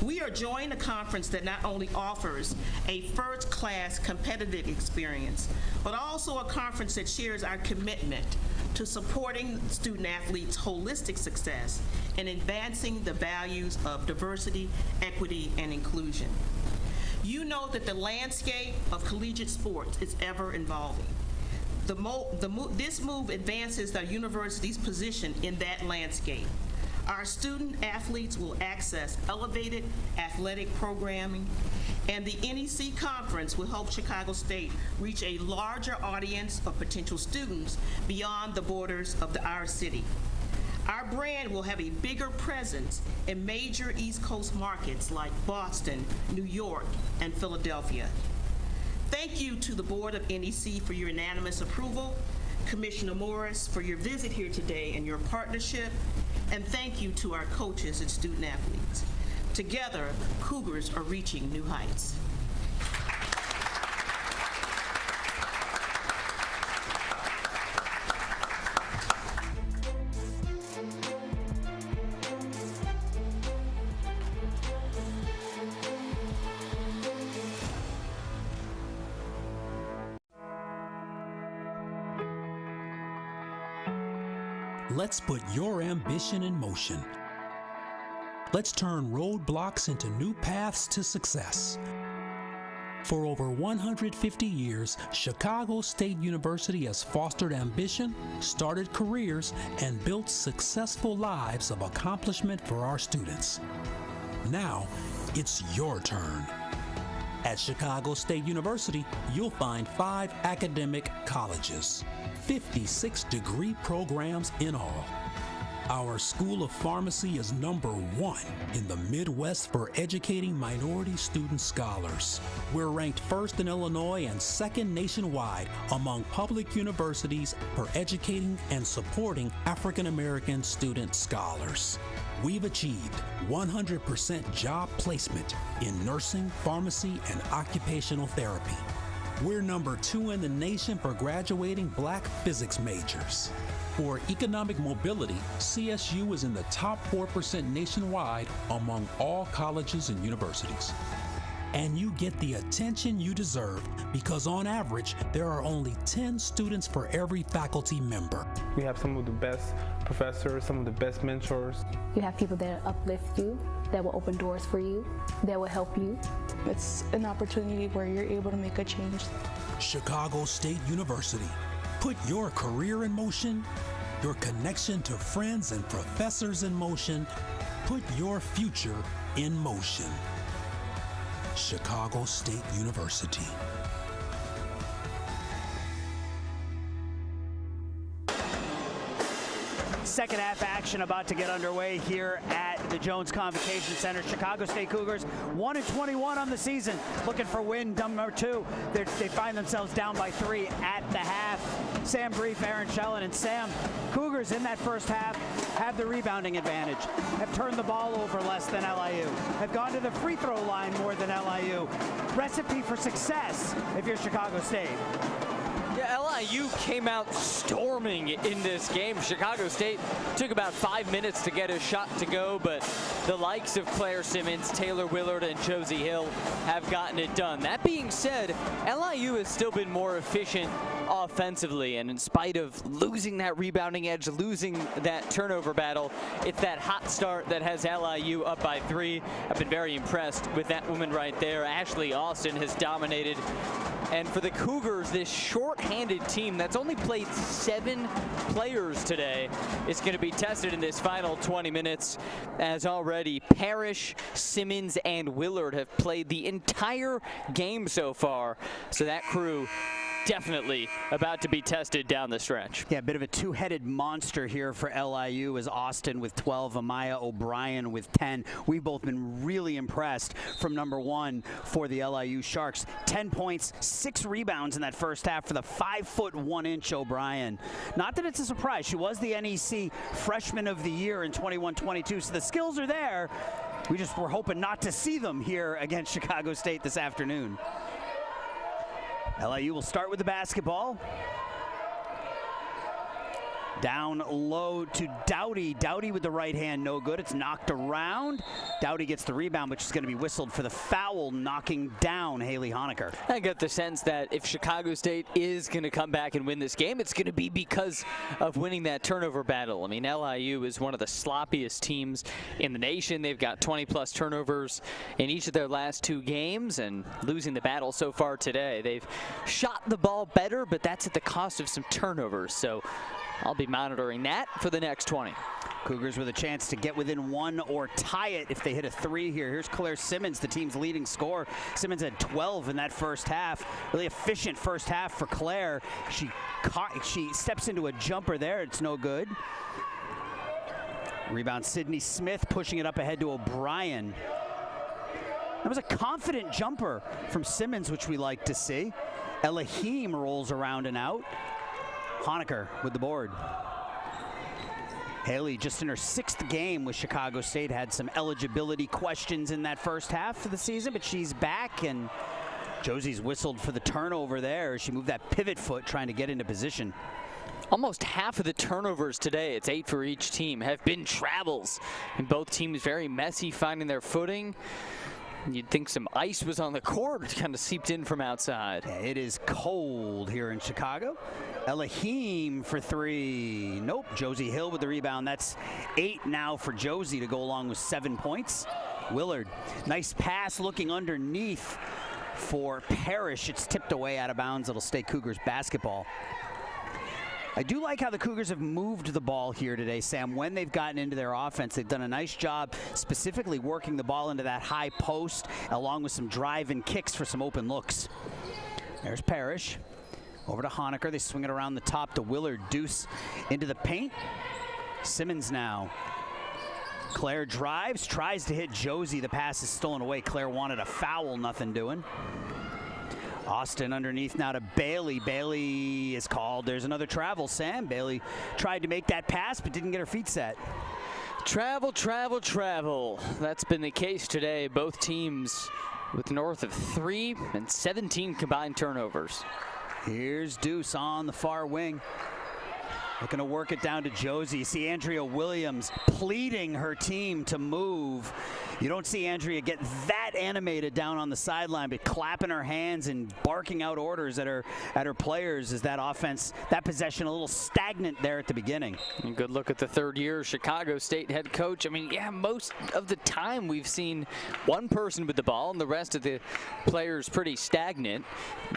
We are joining a conference that not only offers a first-class competitive experience, but also a conference that shares our commitment to supporting student-athletes' holistic success and advancing the values of diversity, equity, and inclusion. You know that the landscape of collegiate sports is ever-evolving. This move advances the university's position in that landscape. Our student-athletes will access elevated athletic programming, and the NEC Conference will help Chicago State reach a larger audience of potential students beyond the borders of our city. Our brand will have a bigger presence in major East Coast markets like Boston, New York, and Philadelphia. Thank you to the Board of NEC for your unanimous approval, Commissioner Morris for your visit here today and your partnership, and thank you to our coaches and student athletes. Together, Cougars are reaching new heights. Let's put your ambition in motion. Let's turn roadblocks into new paths to success. For over 150 years, Chicago State University has fostered ambition, started careers, and built successful lives of accomplishment for our students. Now, it's your turn. At Chicago State University, you'll find 5 academic colleges, 56 degree programs in all. Our School of Pharmacy is #1 in the Midwest for educating minority student scholars. We're ranked 1st in Illinois and 2nd nationwide among public universities for educating and supporting African American student scholars. We've achieved 100% job placement in nursing, pharmacy, and occupational therapy. We're #2 in the nation for graduating Black physics majors. For economic mobility, CSU is in the top 4% nationwide among all colleges and universities. And you get the attention you deserve because on average, there are only 10 students for every faculty member. We have some of the best professors, some of the best mentors. You have people that uplift you, that will open doors for you, that will help you. It's an opportunity where you're able to make a change. Chicago State University. Put your career in motion, your connection to friends and professors in motion. Put your future in motion. Chicago State University. Second half action about to get underway here at the Jones Convocation Center. Chicago State Cougars 1-21 on the season, looking for win number 2. They find themselves down by 3 at the half. Sam Brief, Aaron Schellen, and Sam, Cougars in that first half have the rebounding advantage, have turned the ball over less than LIU, have gone to the free throw line more than LIU. Recipe for success if you're Chicago State. Yeah, LIU came out storming in this game. Chicago State took about 5 minutes to get a shot to go, but the likes of Claire Simmons, Taylor Willard, and Josie Hill have gotten it done. That being said, LIU has still been more efficient offensively, and in spite of losing that rebounding edge, losing that turnover battle, it's that hot start that has LIU up by 3. I've been very impressed with that woman right there. Ashley Austin has dominated. And for the Cougars, this short-handed team that's only played 7 players today is going to be tested in this final 20 minutes, as already Parrish, Simmons, and Willard have played the entire game so far. So that crew definitely about to be tested down the stretch. Yeah, a bit of a two-headed monster here for LIU, as Austin with 12, Amaya O'Brien with 10. We've both been really impressed from number 1 for the LIU Sharks. 10 points, 6 rebounds in that first half for the 5'1" O'Brien. Not that it's a surprise. She was the NEC Freshman of the Year in 21-22, so the skills are there. We just were hoping not to see them here against Chicago State this afternoon. LIU will start with the basketball. Down low to Dowdy. Dowdy with the right hand, no good. It's knocked around. Dowdy gets the rebound, but she's going to be whistled for the foul, knocking down Haley Honecker. I get the sense that if Chicago State is going to come back and win this game, it's going to be because of winning that turnover battle. I mean, LIU is one of the sloppiest teams in the nation. They've got 20-plus turnovers in each of their last 2 games, and losing the battle so far today. They've shot the ball better, but that's at the cost of some turnovers. So I'll be monitoring that for the next 20. Cougars with a chance to get within 1 or tie it if they hit a 3 here. Here's Claire Simmons, the team's leading scorer. Simmons had 12 in that first half. Really efficient first half for Claire. She steps into a jumper there. It's no good. Rebound Sydney Smith pushing it up ahead to O'Brien. That was a confident jumper from Simmons, which we like to see. Elohim rolls around and out. Honecker with the board. Haley, just in her 6th game with Chicago State, had some eligibility questions in that first half of the season, but she's back, and Josie's whistled for the turnover there. She moved that pivot foot trying to get into position. Almost half of the turnovers today, it's 8 for each team, have been travels. And both teams very messy finding their footing. You'd think some ice was on the court. It kind of seeped in from outside. Yeah, it is cold here in Chicago. Elohim for 3. Nope. Josie Hill with the rebound. That's 8 now for Josie to go along with 7 points. Willard, nice pass looking underneath for Parrish. It's tipped away out of bounds. It'll stay Cougars basketball. I do like how the Cougars have moved the ball here today, Sam. When they've gotten into their offense, they've done a nice job specifically working the ball into that high post, along with some drive and kicks for some open looks. There's Parrish. Over to Honecker. They swing it around the top to Willard. Deuce into the paint. Simmons now. Claire drives, tries to hit Josie. The pass is stolen away. Claire wanted a foul, nothing doing. Austin underneath now to Bailey. Bailey is called. There's another travel, Sam. Bailey tried to make that pass, but didn't get her feet set. Travel, travel, travel. That's been the case today. Both teams with north of 3 and 17 combined turnovers. Here's Deuce on the far wing. Looking to work it down to Josie. You see Andrea Williams pleading her team to move. You don't see Andrea get that animated down on the sideline, but clapping her hands and barking out orders at her players. Is that offense, that possession, a little stagnant there at the beginning? And good look at the third-year Chicago State head coach. I mean, yeah, most of the time we've seen one person with the ball and the rest of the players pretty stagnant.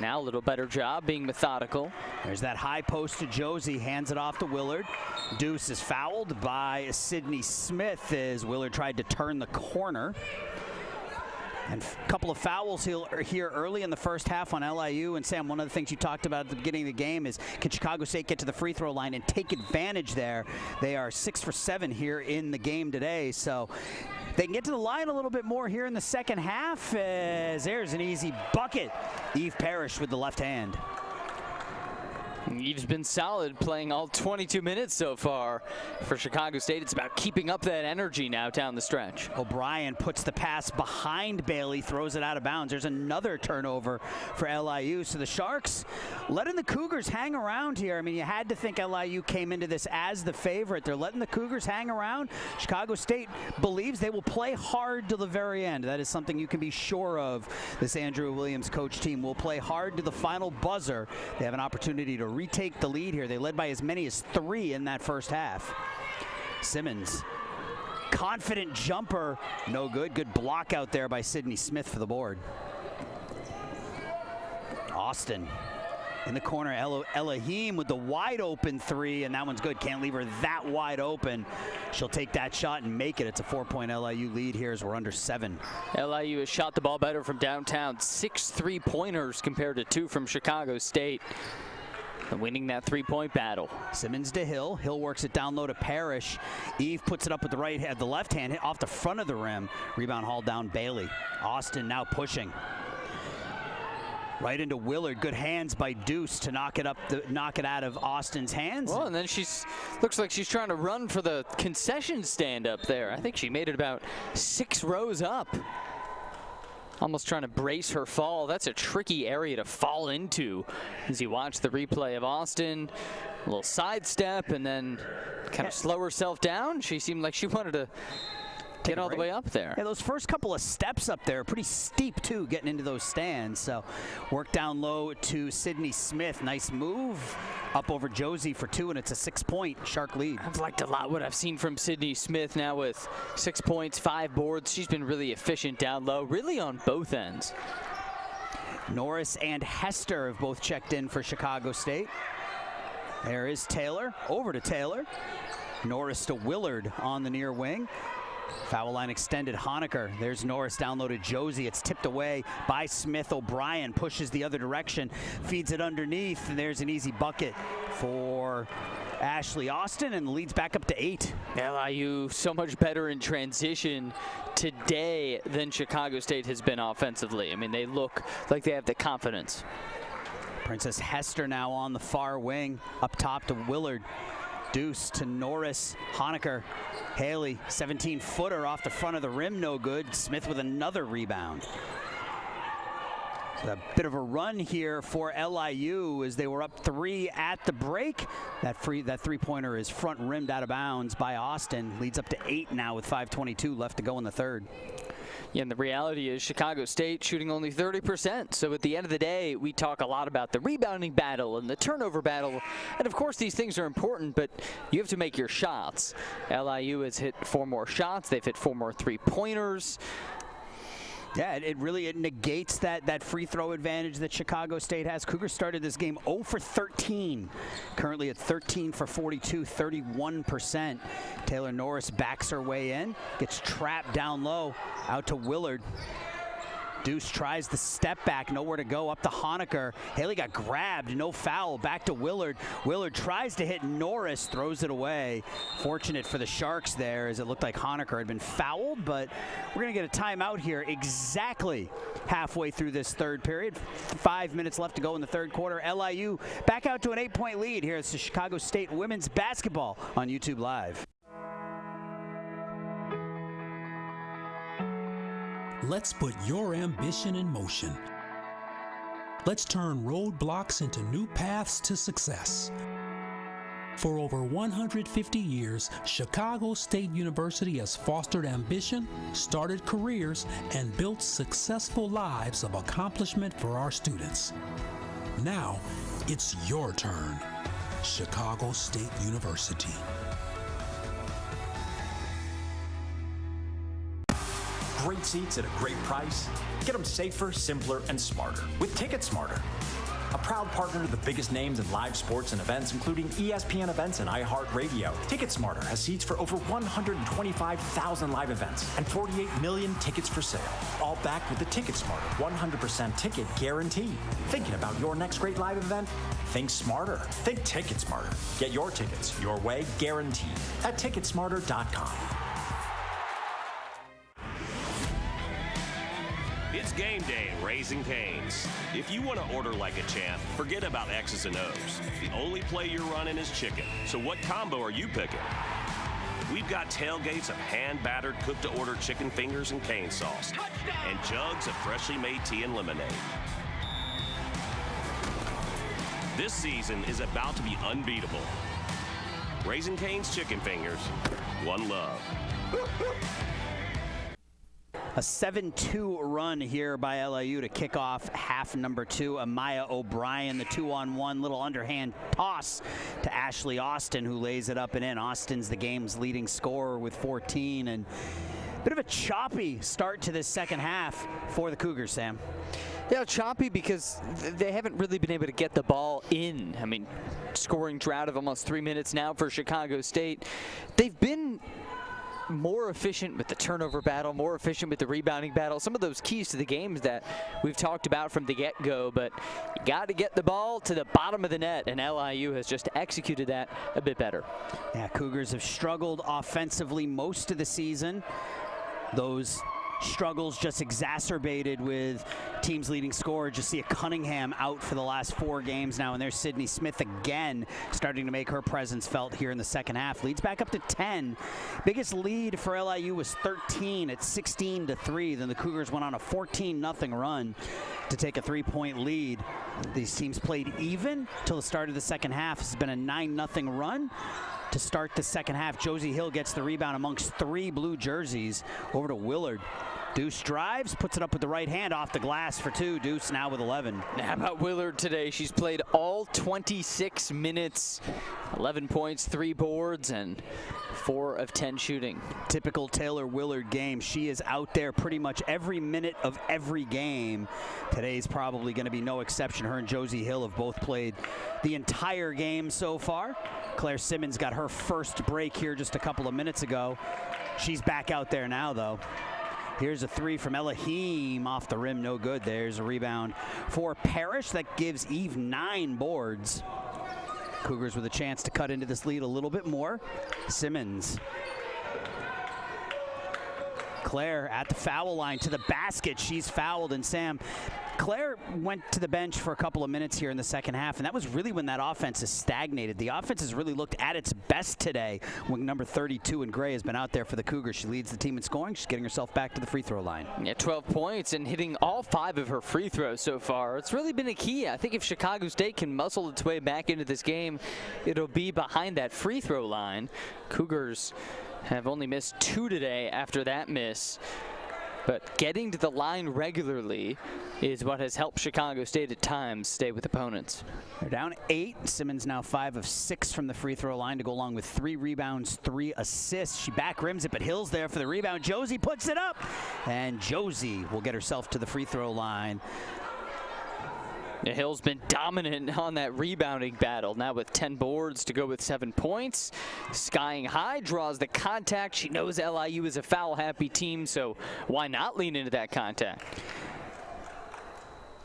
Now a little better job being methodical. There's that high post to Josie, hands it off to Willard. Deuce is fouled by Sydney Smith as Willard tried to turn the corner. And a couple of fouls here early in the first half on LIU. And Sam, one of the things you talked about at the beginning of the game is, can Chicago State get to the free throw line and take advantage there? They are 6 for 7 here in the game today. So they can get to the line a little bit more here in the second half, as there's an easy bucket. Eve Parrish with the left hand. Eve's been solid, playing all 22 minutes so far for Chicago State. It's about keeping up that energy now down the stretch. O'Brien puts the pass behind Bailey, throws it out of bounds. There's another turnover for LIU. So the Sharks letting the Cougars hang around here. I mean, you had to think LIU came into this as the favorite. They're letting the Cougars hang around. Chicago State believes they will play hard to the very end. That is something you can be sure of. This Andrew Williams coach team will play hard to the final buzzer. They have an opportunity to retake the lead here. They led by as many as 3 in that first half. Simmons, confident jumper, no good. Good block out there by Sydney Smith for the board. Austin in the corner, Elohim with the wide open 3, and that one's good. Can't leave her that wide open. She'll take that shot and make it. It's a 4-point LIU lead here as we're under 7. LIU has shot the ball better from downtown. 6 3-pointers compared to 2 from Chicago State. Winning that 3-point battle. Simmons to Hill. Hill works it down low to Parrish. Eve puts it up with the right hand, the left hand, hit off the front of the rim. Rebound hauled down Bailey. Austin now pushing. Right into Willard. Good hands by Deuce to knock it out of Austin's hands. Well, and then looks like she's trying to run for the concession stand up there. I think she made it about 6 rows up. Almost trying to brace her fall. That's a tricky area to fall into. As you watch the replay of Austin, a little sidestep and then kind of slow herself down. She seemed like she wanted to get all the way up there. Yeah, those first couple of steps up there are pretty steep too, getting into those stands. So work down low to Sydney Smith. Nice move up over Josie for 2, and it's a 6-point Shark lead. I've liked a lot what I've seen from Sydney Smith now with 6 points, 5 boards. She's been really efficient down low, really on both ends. Norris and Hester have both checked in for Chicago State. There is Taylor, over to Taylor. Norris to Willard on the near wing. Foul line extended, Honecker. There's Norris down low to Josie. It's tipped away by Smith. O'Brien pushes the other direction, feeds it underneath, and there's an easy bucket for Ashley Austin, and leads back up to 8. LIU so much better in transition today than Chicago State has been offensively. I mean, they look like they have the confidence. Princess Hester now on the far wing, up top to Willard. Deuce to Norris. Honecker. Haley, 17-footer off the front of the rim, no good. Smith with another rebound. So a bit of a run here for LIU as they were up 3 at the break. That three-pointer is front rimmed out of bounds by Austin. Leads up to 8 now with 5:22 left to go in the third. Yeah, and the reality is Chicago State shooting only 30%. So at the end of the day, we talk a lot about the rebounding battle and the turnover battle. And of course, these things are important, but you have to make your shots. LIU has hit 4 more shots. They've hit 4 more 3-pointers. Yeah, it really negates that free throw advantage that Chicago State has. Cougars started this game 0 for 13. Currently at 13 for 42, 31%. Taylor Norris backs her way in, gets trapped down low, out to Willard. Deuce tries the step back, nowhere to go, up to Honecker. Haley got grabbed, no foul, back to Willard. Willard tries to hit Norris, throws it away. Fortunate for the Sharks there, as it looked like Honecker had been fouled, but we're gonna get a timeout here exactly halfway through this third period. 5 minutes left to go in the third quarter. LIU back out to an 8-point lead here. It's the Chicago State women's basketball on YouTube Live. Let's put your ambition in motion. Let's turn roadblocks into new paths to success. For over 150 years, Chicago State University has fostered ambition, started careers, and built successful lives of accomplishment for our students. Now, it's your turn. Chicago State University. Great seats at a great price. Get them safer, simpler, and smarter with Ticket Smarter. a proud partner to the biggest names in live sports and events, including ESPN events and iHeartRadio. TicketSmarter has seats for over 125,000 live events and 48 million tickets for sale, all backed with the TicketSmarter 100% ticket guarantee. Thinking about your next great live event? Think smarter. Think TicketSmarter. Get your tickets your way, guaranteed, at ticketsmarter.com. It's game day at Raising Cane's. If you want to order like a champ, forget about X's and O's. The only play you're running is chicken. So what combo are you picking? We've got tailgates of hand-battered, cooked-to-order chicken fingers and cane sauce, and jugs of freshly made tea and lemonade. This season is about to be unbeatable. Raising Cane's Chicken Fingers, one love. A 7-2 run here by LIU to kick off half number 2. Amaya O'Brien, the 2-on-1 little underhand toss to Ashley Austin, who lays it up and in. Austin's the game's leading scorer with 14, and a bit of a choppy start to this second half for the Cougars, Sam. Yeah, choppy because they haven't really been able to get the ball in. I mean, scoring drought of almost 3 minutes now for Chicago State. They've been more efficient with the turnover battle, more efficient with the rebounding battle, some of those keys to the games that we've talked about from the get-go, but you got to get the ball to the bottom of the net, and LIU has just executed that a bit better. Yeah, Cougars have struggled offensively most of the season. Those struggles just exacerbated with team's leading scorer. Jasiah Cunningham out for the last 4 games now, and there's Sydney Smith again starting to make her presence felt here in the second half. Leads back up to 10. Biggest lead for LIU was 13 at 16-3. Then the Cougars went on a 14-0 run to take a 3-point lead. These teams played even till the start of the second half. It's been a 9-0 run to start the second half. Josie Hill gets the rebound amongst 3 blue jerseys over to Willard. Deuce drives, puts it up with the right hand off the glass for 2. Deuce now with 11. How about Willard today? She's played all 26 minutes, 11 points, 3 boards, and 4 of 10 shooting. Typical Taylor Willard game. She is out there pretty much every minute of every game. Today's probably going to be no exception. Her and Josie Hill have both played the entire game so far. Claire Simmons got her first break here just a couple of minutes ago. She's back out there now, though. Here's a 3 from Elohim off the rim, no good. There's a rebound for Parrish. That gives Eve 9 boards. Cougars with a chance to cut into this lead a little bit more. Simmons. Claire at the foul line to the basket. She's fouled, and Sam, Claire went to the bench for a couple of minutes here in the second half, and that was really when that offense has stagnated. The offense has really looked at its best today when number 32 in gray has been out there for the Cougars. She leads the team in scoring. She's getting herself back to the free throw line. Yeah, 12 points and hitting all 5 of her free throws so far. It's really been a key. I think if Chicago State can muscle its way back into this game, it'll be behind that free throw line. Cougars have only missed 2 today after that miss. But getting to the line regularly is what has helped Chicago State at times stay with opponents. They're down 8. Simmons now 5 of 6 from the free throw line to go along with 3 rebounds, 3 assists. She back rims it, but Hill's there for the rebound. Josie puts it up, and Josie will get herself to the free throw line. Yeah, Hill's been dominant on that rebounding battle, now with 10 boards to go with 7 points. Skying high, draws the contact. She knows LIU is a foul-happy team, so why not lean into that contact?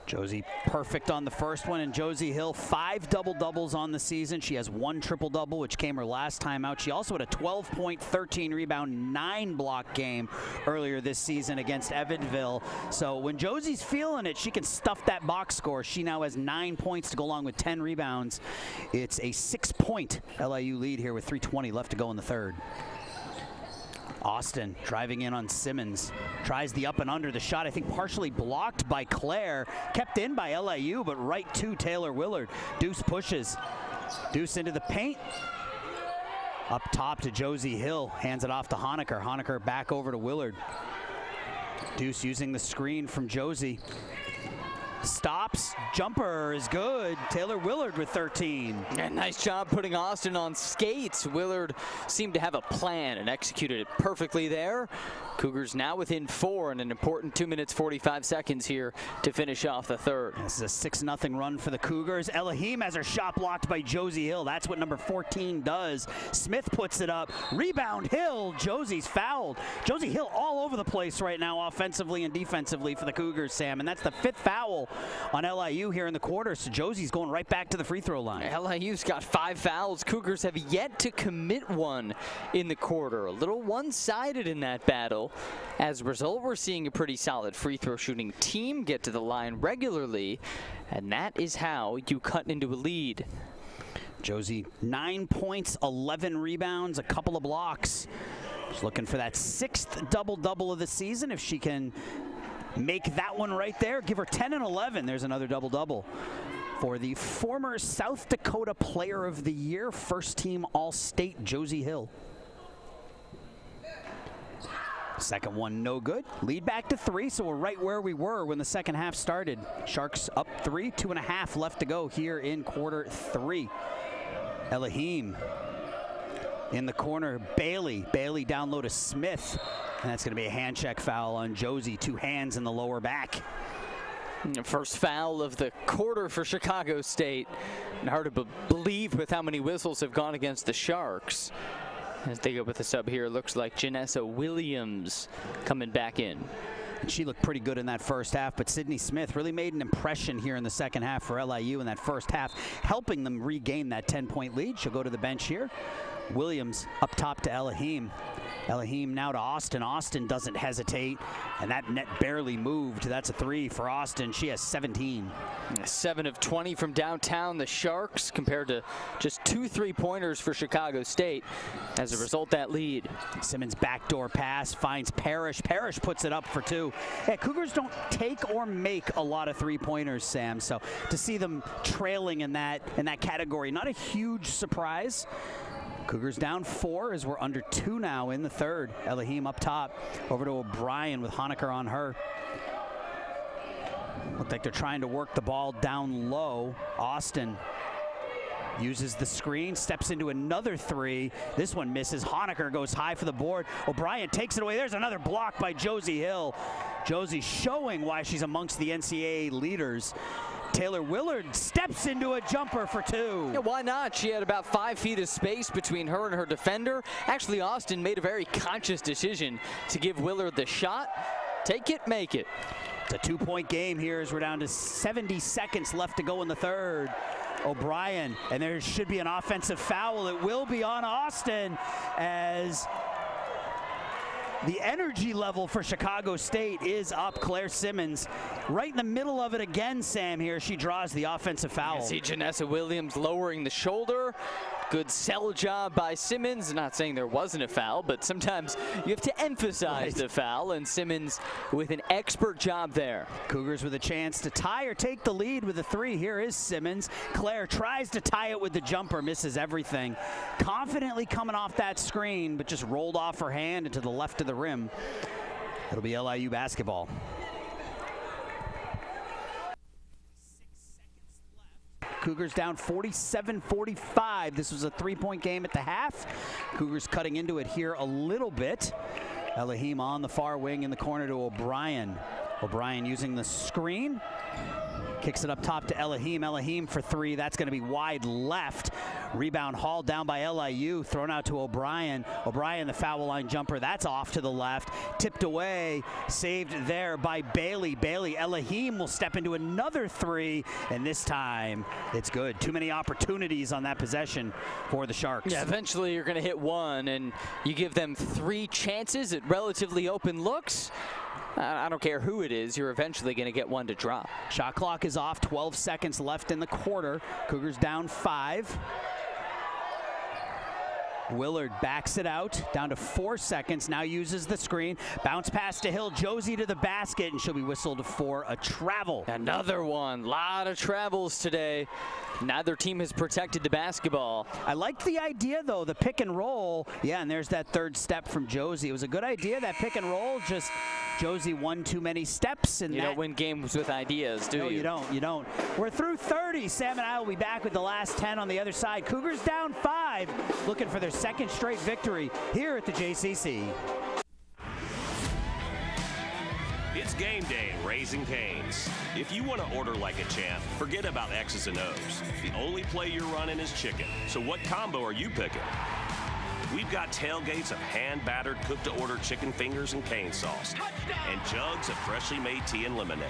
Josie perfect on the first one, and Josie Hill 5 double-doubles on the season. She has 1 triple-double, which came her last time out. She also had a 12-point, 13-rebound, 9-block game earlier this season against Evansville. So when Josie's feeling it, she can stuff that box score. She now has 9 points to go along with 10 rebounds. It's a 6-point LIU lead here with 3:20 left to go in the third. Austin driving in on Simmons. Tries the up and under. The shot, I think, partially blocked by Claire. Kept in by LIU, but right to Taylor Willard. Deuce pushes. Deuce into the paint. Up top to Josie Hill. Hands it off to Honecker. Honecker back over to Willard. Deuce using the screen from Josie. stops, jumper is good. Taylor Willard with 13. And nice job putting Austin on skates. Willard seemed to have a plan and executed it perfectly there. Cougars now within 4 and an important 2 minutes 45 seconds here to finish off the third. This is a 6-0 run for the Cougars. Elohim has her shot blocked by Josie Hill. That's what number 14 does. Smith puts it up. Rebound Hill. Josie's fouled. Josie Hill all over the place right now offensively and defensively for the Cougars, Sam. And that's the 5th foul on LIU here in the quarter. So Josie's going right back to the free throw line. LIU's got 5 fouls. Cougars have yet to commit one in the quarter. A little one-sided in that battle. As a result, we're seeing a pretty solid free throw shooting team get to the line regularly. And that is how you cut into a lead. Josie, 9 points, 11 rebounds, a couple of blocks. She's looking for that 6th double-double of the season. If she can make that one right there, give her 10 and 11. There's another double-double for the former South Dakota Player of the Year, first-team All-State Josie Hill. Second one no good. Lead back to 3, so we're right where we were when the second half started. Sharks up 3, 2.5 left to go here in quarter 3. Elohim in the corner. Bailey down low to Smith. And that's going to be a hand check foul on Josie. 2 hands in the lower back. First foul of the quarter for Chicago State. And hard to believe with how many whistles have gone against the Sharks. As they go with the sub here, looks like Janessa Williams coming back in. And she looked pretty good in that first half, but Sydney Smith really made an impression here in the second half for LIU in that first half, helping them regain that 10-point lead. She'll go to the bench here. Williams up top to Elohim. Elohim now to Austin. Austin doesn't hesitate, and that net barely moved. That's a 3 for Austin. She has 17. 7 of 20 from downtown, the Sharks, compared to just 2 3-pointers for Chicago State. As a result, that lead. Simmons backdoor pass finds Parrish. Parrish puts it up for 2. Yeah, Cougars don't take or make a lot of 3-pointers, Sam. So to see them trailing in that category, not a huge surprise. Cougars down 4 as we're under 2 now in the third. Elohim up top, over to O'Brien with Honecker on her. Looked like they're trying to work the ball down low. Austin uses the screen, steps into another 3. This one misses. Honecker goes high for the board. O'Brien takes it away. There's another block by Josie Hill. Josie showing why she's amongst the NCAA leaders. Taylor Willard steps into a jumper for 2. Yeah, why not? She had about 5 feet of space between her and her defender. Actually, Austin made a very conscious decision to give Willard the shot. Take it, make it. It's a 2-point game here as we're down to 70 seconds left to go in the third. O'Brien, and there should be an offensive foul. It will be on Austin as the energy level for Chicago State is up. Claire Simmons right in the middle of it again, Sam, here. She draws the offensive foul. You see Janessa Williams lowering the shoulder. Good sell job by Simmons. Not saying there wasn't a foul, but sometimes you have to emphasize the foul, and Simmons with an expert job there. Cougars with a chance to tie or take the lead with a 3. Here is Simmons. Claire tries to tie it with the jumper, misses everything. Confidently coming off that screen, but just rolled off her hand into the left of the rim. It'll be LIU basketball. Cougars down 47-45. This was a 3-point game at the half. Cougars cutting into it here a little bit. Elohim on the far wing in the corner to O'Brien. O'Brien using the screen. Kicks it up top to Elohim. Elohim for 3. That's going to be wide left. Rebound hauled down by LIU. Thrown out to O'Brien. O'Brien, the foul line jumper. That's off to the left. Tipped away. Saved there by Bailey. Elohim will step into another 3. And this time, it's good. Too many opportunities on that possession for the Sharks. Yeah, eventually you're going to hit one, and you give them 3 chances at relatively open looks. I don't care who it is, you're eventually going to get one to drop. Shot clock is off, 12 seconds left in the quarter. Cougars down 5. Willard backs it out, down to 4 seconds, now uses the screen. Bounce pass to Hill, Josie to the basket, and she'll be whistled for a travel. Another one, lot of travels today Neither team has protected the basketball. I liked the idea, though, the pick and roll. Yeah, and there's that third step from Josie. It was a good idea, that pick and roll. Just Josie won too many steps. And you don't win games with ideas, do you? No, you don't. You don't. We're through 30. Sam and I will be back with the last 10 on the other side. Cougars down 5, looking for their second straight victory here at the JCC. It's game day at Raising Cane's. If you want to order like a champ, forget about X's and O's. The only play you're running is chicken. So what combo are you picking? We've got tailgates of hand-battered, cooked-to-order chicken fingers and cane sauce, and jugs of freshly made tea and lemonade.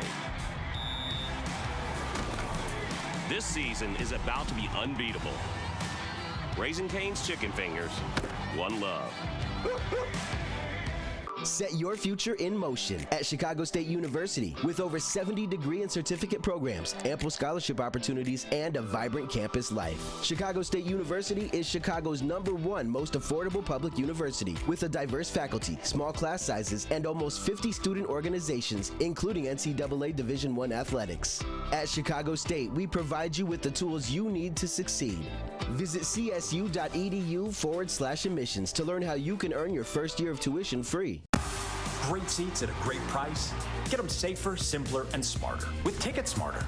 This season is about to be unbeatable. Raising Cane's chicken fingers, one love. Set your future in motion at Chicago State University with over 70 degree and certificate programs, ample scholarship opportunities, and a vibrant campus life. Chicago State University is Chicago's #1 most affordable public university with a diverse faculty, small class sizes, and almost 50 student organizations, including NCAA Division I athletics. At Chicago State, we provide you with the tools you need to succeed. Visit csu.edu/admissions to learn how you can earn your first year of tuition free. Great seats at a great price. Get them safer, simpler, and smarter with Ticket Smarter.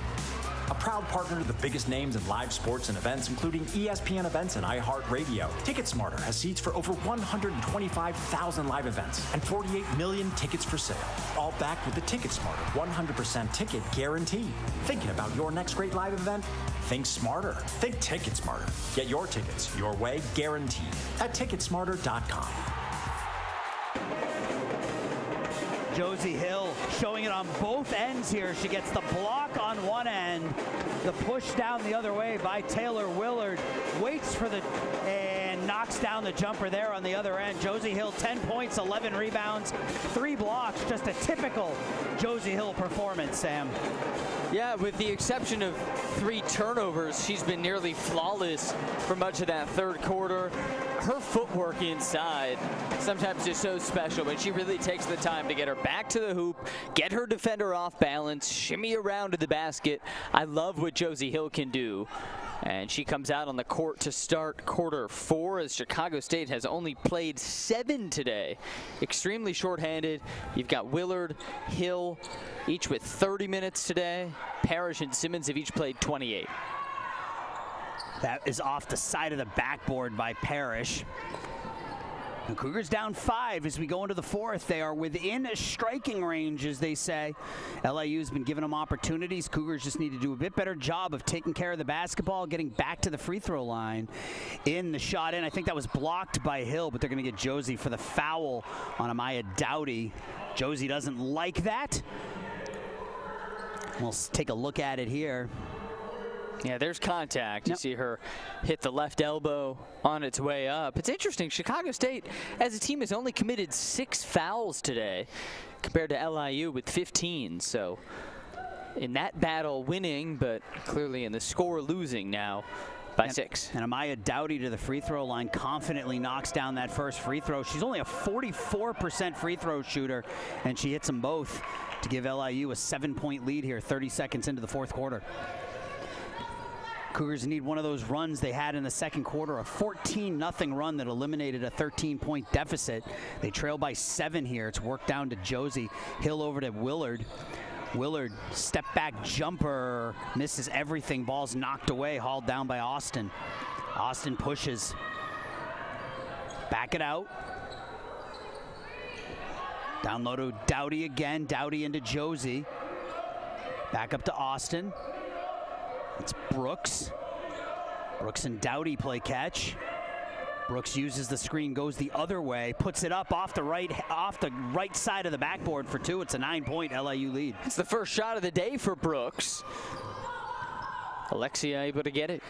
A proud partner to the biggest names in live sports and events, including ESPN events and iHeartRadio. Ticket Smarter has seats for over 125,000 live events and 48 million tickets for sale. All backed with the Ticket Smarter 100% ticket guarantee. Thinking about your next great live event? Think smarter. Think Ticket Smarter. Get your tickets your way, guaranteed, at ticketsmarter.com. Josie Hill showing it on both ends here. She gets the block on one end, the push down the other way by Taylor Willard, waits for the, and knocks down the jumper there on the other end. Josie Hill, 10 points, 11 rebounds, 3 blocks, just a typical Josie Hill performance, Sam. Yeah, with the exception of 3 turnovers, she's been nearly flawless for much of that third quarter. Her footwork inside sometimes is so special, but she really takes the time to get her back to the hoop, get her defender off balance, shimmy around to the basket. I love what Josie Hill can do. And she comes out on the court to start quarter 4 as Chicago State has only played 7 today. Extremely shorthanded. You've got Willard, Hill, each with 30 minutes today. Parrish and Simmons have each played 28. That is off the side of the backboard by Parrish. The Cougars down 5 as we go into the 4th. They are within a striking range, as they say. LIU's been giving them opportunities. Cougars just need to do a bit better job of taking care of the basketball, getting back to the free throw line. In the shot in, I think that was blocked by Hill, but they're going to get Josie for the foul on Amaya Dowdy. Josie doesn't like that. We'll take a look at it here. Yeah, there's contact. You see her hit the left elbow on its way up. It's interesting. Chicago State, as a team, has only committed 6 fouls today compared to LIU with 15. So in that battle, winning, but clearly in the score, losing now by 6. And Amaya Dowdy to the free throw line confidently knocks down that first free throw. She's only a 44% free throw shooter, and she hits them both to give LIU a 7-point lead here, 30 seconds into the 4th quarter. Cougars need one of those runs they had in the second quarter, a 14-0 run that eliminated a 13-point deficit. They trail by 7 here. It's worked down to Josie. Hill over to Willard. Willard, step back jumper, misses everything. Ball's knocked away, hauled down by Austin. Austin pushes. Back it out. Down low to Dowdy again. Dowdy into Josie. Back up to Austin. It's Brooks. Brooks and Dowdy play catch. Brooks uses the screen, goes the other way, puts it up off the right side of the backboard for 2. It's a 9-point LIU lead. It's the first shot of the day for Brooks. Alexia able to get it.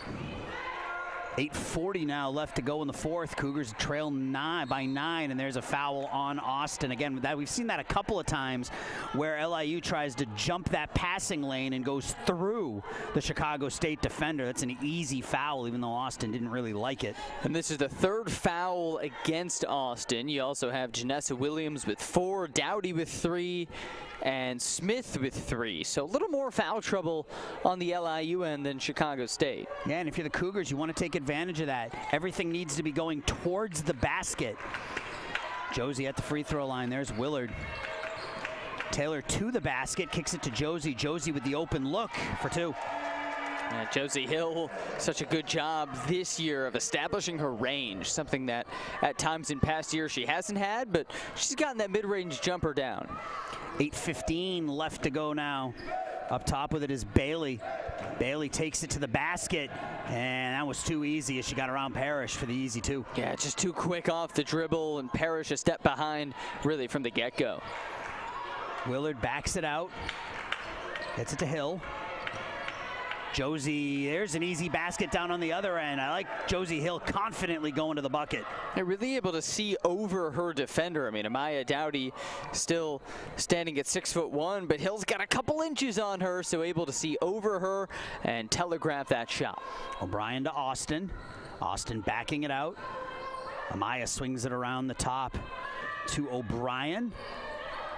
8:40 now left to go in the fourth. Cougars trail by 9, and there's a foul on Austin. Again, we've seen that a couple of times where LIU tries to jump that passing lane and goes through the Chicago State defender. That's an easy foul, even though Austin didn't really like it. And this is the third foul against Austin. You also have Janessa Williams with 4, Dowdy with 3, and Smith with 3. So a little more foul trouble on the LIU end than Chicago State. Yeah, and if you're the Cougars, you want to take advantage of that. Everything needs to be going towards the basket. Josie at the free throw line. There's Willard. Taylor to the basket, kicks it to Josie. Josie with the open look for 2. Josie Hill, such a good job this year of establishing her range, something that at times in past years she hasn't had, but she's gotten that mid-range jumper down. 8:15 left to go now. Up top with it is Bailey. Bailey takes it to the basket, and that was too easy as she got around Parrish for the easy 2. Yeah, just too quick off the dribble, and Parrish a step behind really from the get-go. Willard backs it out, gets it to Hill. Josie, there's an easy basket down on the other end. I like Josie Hill confidently going to the bucket. They're really able to see over her defender. I mean, Amaya Dowdy still standing at 6'1", but Hill's got a couple inches on her, so able to see over her and telegraph that shot. O'Brien to Austin. Austin backing it out. Amaya swings it around the top to O'Brien.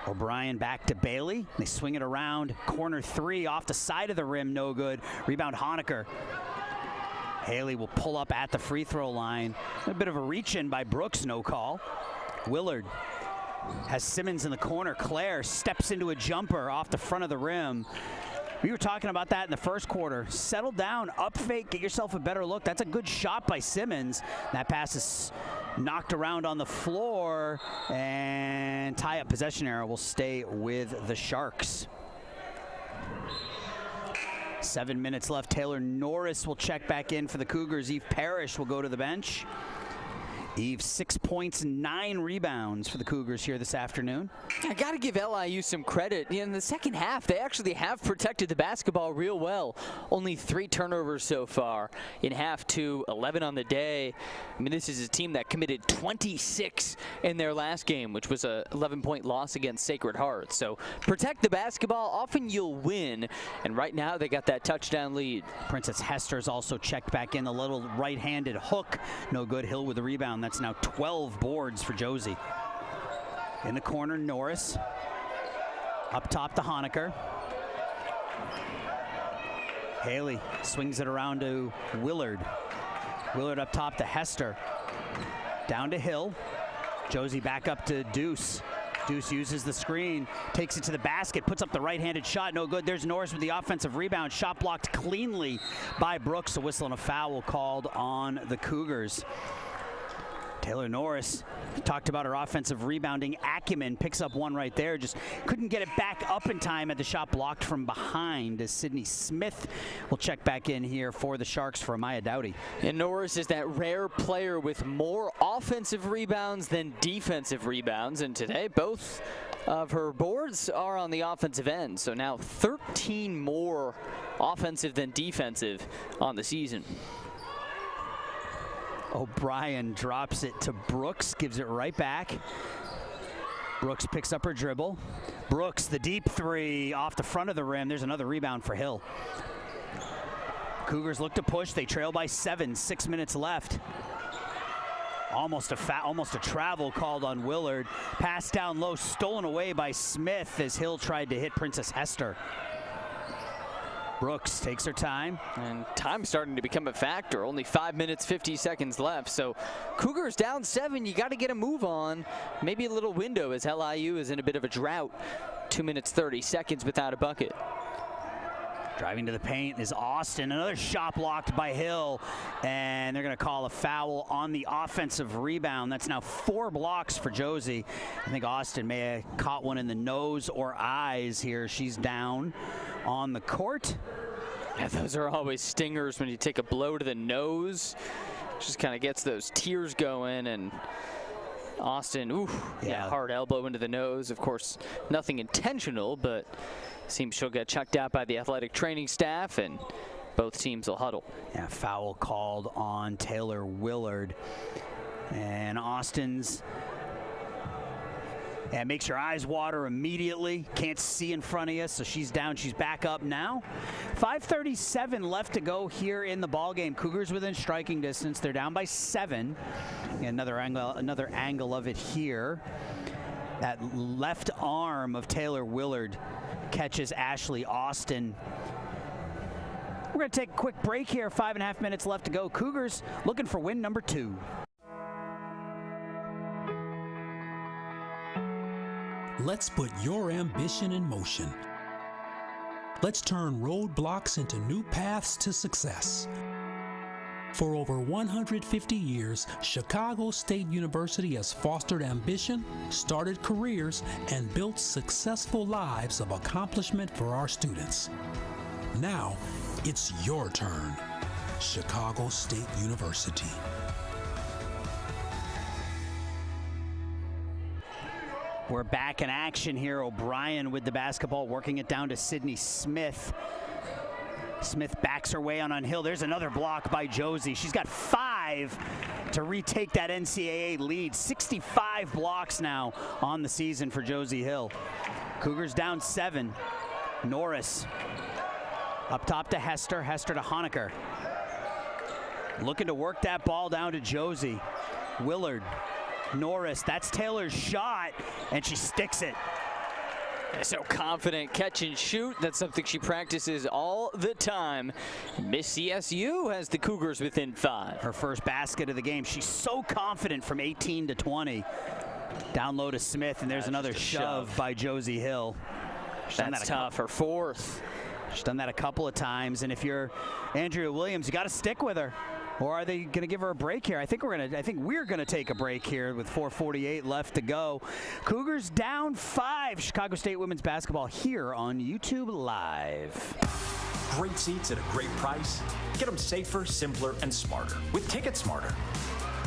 O'Brien back to Bailey. They swing it around. Corner 3 off the side of the rim. No good. Rebound Honecker. Haley will pull up at the free throw line. A bit of a reach in by Brooks. No call. Willard has Simmons in the corner. Claire steps into a jumper off the front of the rim. We were talking about that in the first quarter. Settle down, up fake, get yourself a better look. That's a good shot by Simmons. That pass is knocked around on the floor, and tie-up possession error will stay with the Sharks. 7 minutes left. Taylor Norris will check back in for the Cougars. Eve Parrish will go to the bench. Eve, 6 points, 9 rebounds for the Cougars here this afternoon. I got to give LIU some credit. In the second half, they actually have protected the basketball real well. Only 3 turnovers so far in half 2, 11 on the day. I mean, this is a team that committed 26 in their last game, which was a 11-point loss against Sacred Heart. So protect the basketball, often you'll win. And right now, they got that touchdown lead. Princess Hester's also checked back in. A little right-handed hook. No good. Hill with the rebound. That's now 12 boards for Josie. In the corner, Norris. Up top to Honecker. Haley swings it around to Willard. Willard up top to Hester. Down to Hill. Josie back up to Deuce. Deuce uses the screen, takes it to the basket, puts up the right-handed shot. No good. There's Norris with the offensive rebound. Shot blocked cleanly by Brooks. A whistle and a foul called on the Cougars. Taylor Norris talked about her offensive rebounding acumen. Picks up one right there. Just couldn't get it back up in time. At the shot blocked from behind as Sydney Smith will check back in here for the Sharks for Amaya Dowdy. And Norris is that rare player with more offensive rebounds than defensive rebounds. And today, both of her boards are on the offensive end. So now 13 more offensive than defensive on the season. O'Brien drops it to Brooks, gives it right back. Brooks picks up her dribble. Brooks, the deep 3 off the front of the rim. There's another rebound for Hill. Cougars look to push. They trail by 7, 6 minutes left. Almost a travel called on Willard. Pass down low, stolen away by Smith as Hill tried to hit Princess Hester. Brooks takes her time. And time starting to become a factor. Only 5 minutes, 50 seconds left. So Cougars down 7. You got to get a move on. Maybe a little window as LIU is in a bit of a drought. 2 minutes, 30 seconds without a bucket. Driving to the paint is Austin. Another shot blocked by Hill. And they're going to call a foul on the offensive rebound. That's now 4 blocks for Josie. I think Austin may have caught one in the nose or eyes here. She's down on the court. Yeah, those are always stingers when you take a blow to the nose. Just kind of gets those tears going. And Austin, hard elbow into the nose. Of course, nothing intentional, but seems she'll get checked out by the athletic training staff and Both teams will huddle. Yeah, foul called on Taylor Willard. And Austin's, yeah, makes your eyes water immediately. Can't see in front of you, so she's down. She's back up now. 5:37 left to go here in the ballgame. Cougars within striking distance. They're down by 7. Another angle of it here. That left arm of Taylor Willard catches Ashley Austin. We're going to take a quick break here. 5.5 minutes left to go. Cougars looking for win number 2. Let's put your ambition in motion. Let's turn roadblocks into new paths to success. For over 150 years, Chicago State University has fostered ambition, started careers, and built successful lives of accomplishment for our students. Now, it's your turn. Chicago State University. We're back in action here. O'Brien with the basketball, working it down to Sydney Smith. Smith backs her way on Hill. There's another block by Josie. She's got 5 to retake that NCAA lead. 65 blocks now on the season for Josie Hill. Cougars down 7. Norris up top to Hester. Hester to Honecker. Looking to work that ball down to Josie. Willard. Norris, that's Taylor's shot, and she sticks it. So confident catch and shoot. That's something she practices all the time. Miss CSU has the Cougars within 5. Her first basket of the game. She's so confident from 18 to 20. Down low to Smith, and there's another shove by Josie Hill. That's tough. Her 4th. She's done that a couple of times, and if you're Andrea Williams, you got to stick with her. Or are they going to give her a break here? I think we're gonna take a break here with 4:48 left to go. Cougars down 5. Chicago State women's basketball here on YouTube Live. Great seats at a great price. Get them safer, simpler, and smarter with Ticket Smarter.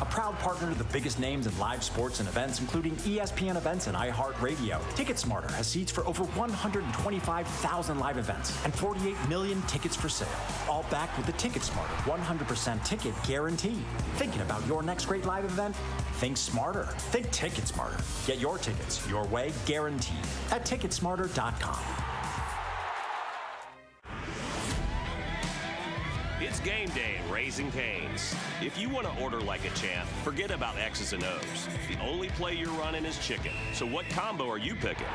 A proud partner to the biggest names in live sports and events, including ESPN events and iHeartRadio. TicketSmarter has seats for over 125,000 live events and 48 million tickets for sale. All backed with the TicketSmarter 100% ticket guarantee. Thinking about your next great live event? Think smarter. Think TicketSmarter. Get your tickets your way, guaranteed, at TicketSmarter.com. It's game day at Raising Cane's. If you want to order like a champ, forget about X's and O's. The only play you're running is chicken. So what combo are you picking?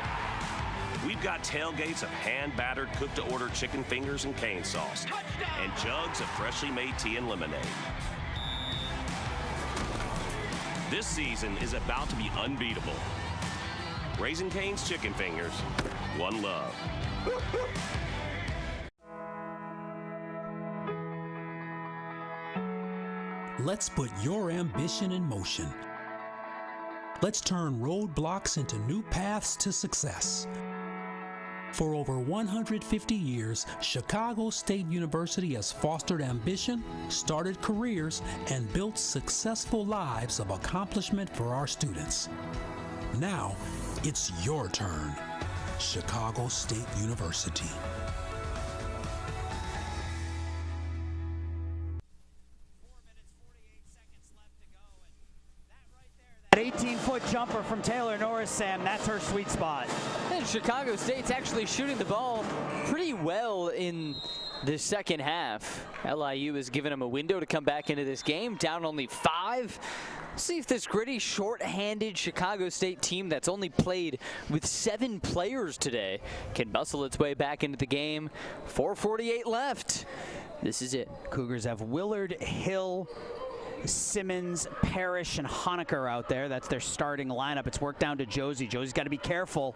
We've got tailgates of hand-battered, cooked-to-order chicken fingers and cane sauce, and jugs of freshly made tea and lemonade. This season is about to be unbeatable. Raising Cane's chicken fingers, one love. Let's put your ambition in motion. Let's turn roadblocks into new paths to success. For over 150 years, Chicago State University has fostered ambition, started careers, and built successful lives of accomplishment for our students. Now, it's your turn. Chicago State University. That 18-foot jumper from Taylor Norris, Sam, that's her sweet spot. And Chicago State's actually shooting the ball pretty well in the second half. LIU has given them a window to come back into this game, down only 5. See if this gritty, short-handed Chicago State team that's only played with 7 players today can bustle its way back into the game. 4:48 left. This is it. Cougars have Willard, Hill, Simmons, Parrish, and Honecker out there. That's their starting lineup. It's worked down to Josie. Josie's got to be careful.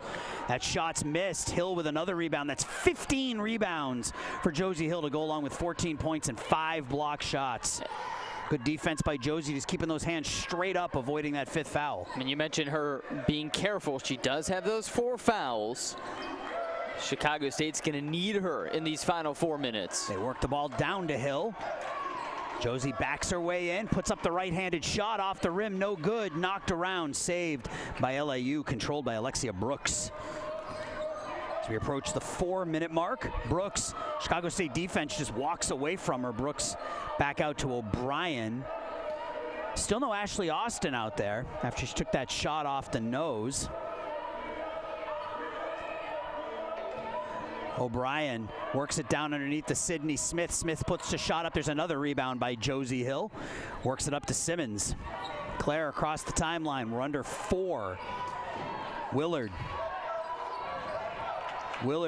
That shot's missed. Hill with another rebound. That's 15 rebounds for Josie Hill to go along with 14 points and 5 block shots. Good defense by Josie, just keeping those hands straight up, avoiding that 5th foul. I mean, you mentioned her being careful. She does have those 4 fouls. Chicago State's going to need her in these final 4 minutes. They work the ball down to Hill. Josie backs her way in, puts up the right-handed shot off the rim, no good, knocked around, saved by LIU, controlled by Alexia Brooks. As we approach the 4-minute mark, Brooks, Chicago State defense just walks away from her. Brooks back out to O'Brien. Still no Ashley Austin out there after she took that shot off the nose. O'Brien works it down underneath to Sydney Smith. Smith puts the shot up. There's another rebound by Josie Hill. Works it up to Simmons. Claire across the timeline. We're under 4. Willard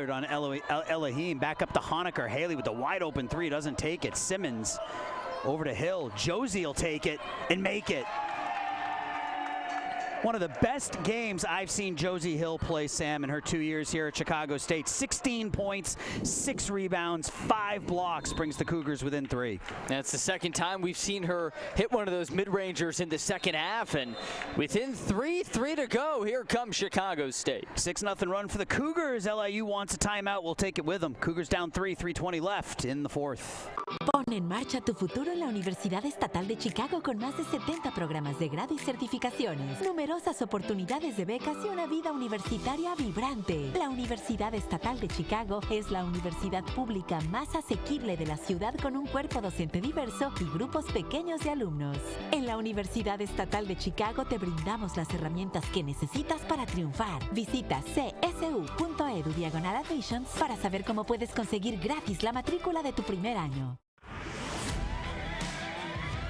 on Elohim. Back up to Honecker. Haley with the wide open 3. Doesn't take it. Simmons over to Hill. Josie will take it and make it. One of the best games I've seen Josie Hill play, Sam, in her 2 years here at Chicago State. 16 points, 6 rebounds, 5 blocks, brings the Cougars within 3. That's the second time we've seen her hit one of those mid-rangers in the second half, and within 3 to go, here comes Chicago State. 6-0 run for the Cougars. LIU wants a timeout. We'll take it with them. Cougars down 3, 3:20 left in the 4th. Pon en marcha tu futuro en la Universidad Estatal de Chicago con más de 70 programas de grado y certificaciones, numerosas oportunidades de becas y una vida universitaria vibrante. La Universidad Estatal de Chicago es la universidad pública más asequible de la ciudad con un cuerpo docente diverso y grupos pequeños de alumnos. En la Universidad Estatal de Chicago te brindamos las herramientas que necesitas para triunfar. Visita csu.edu/admissions para saber cómo puedes conseguir gratis la matrícula de tu primer año.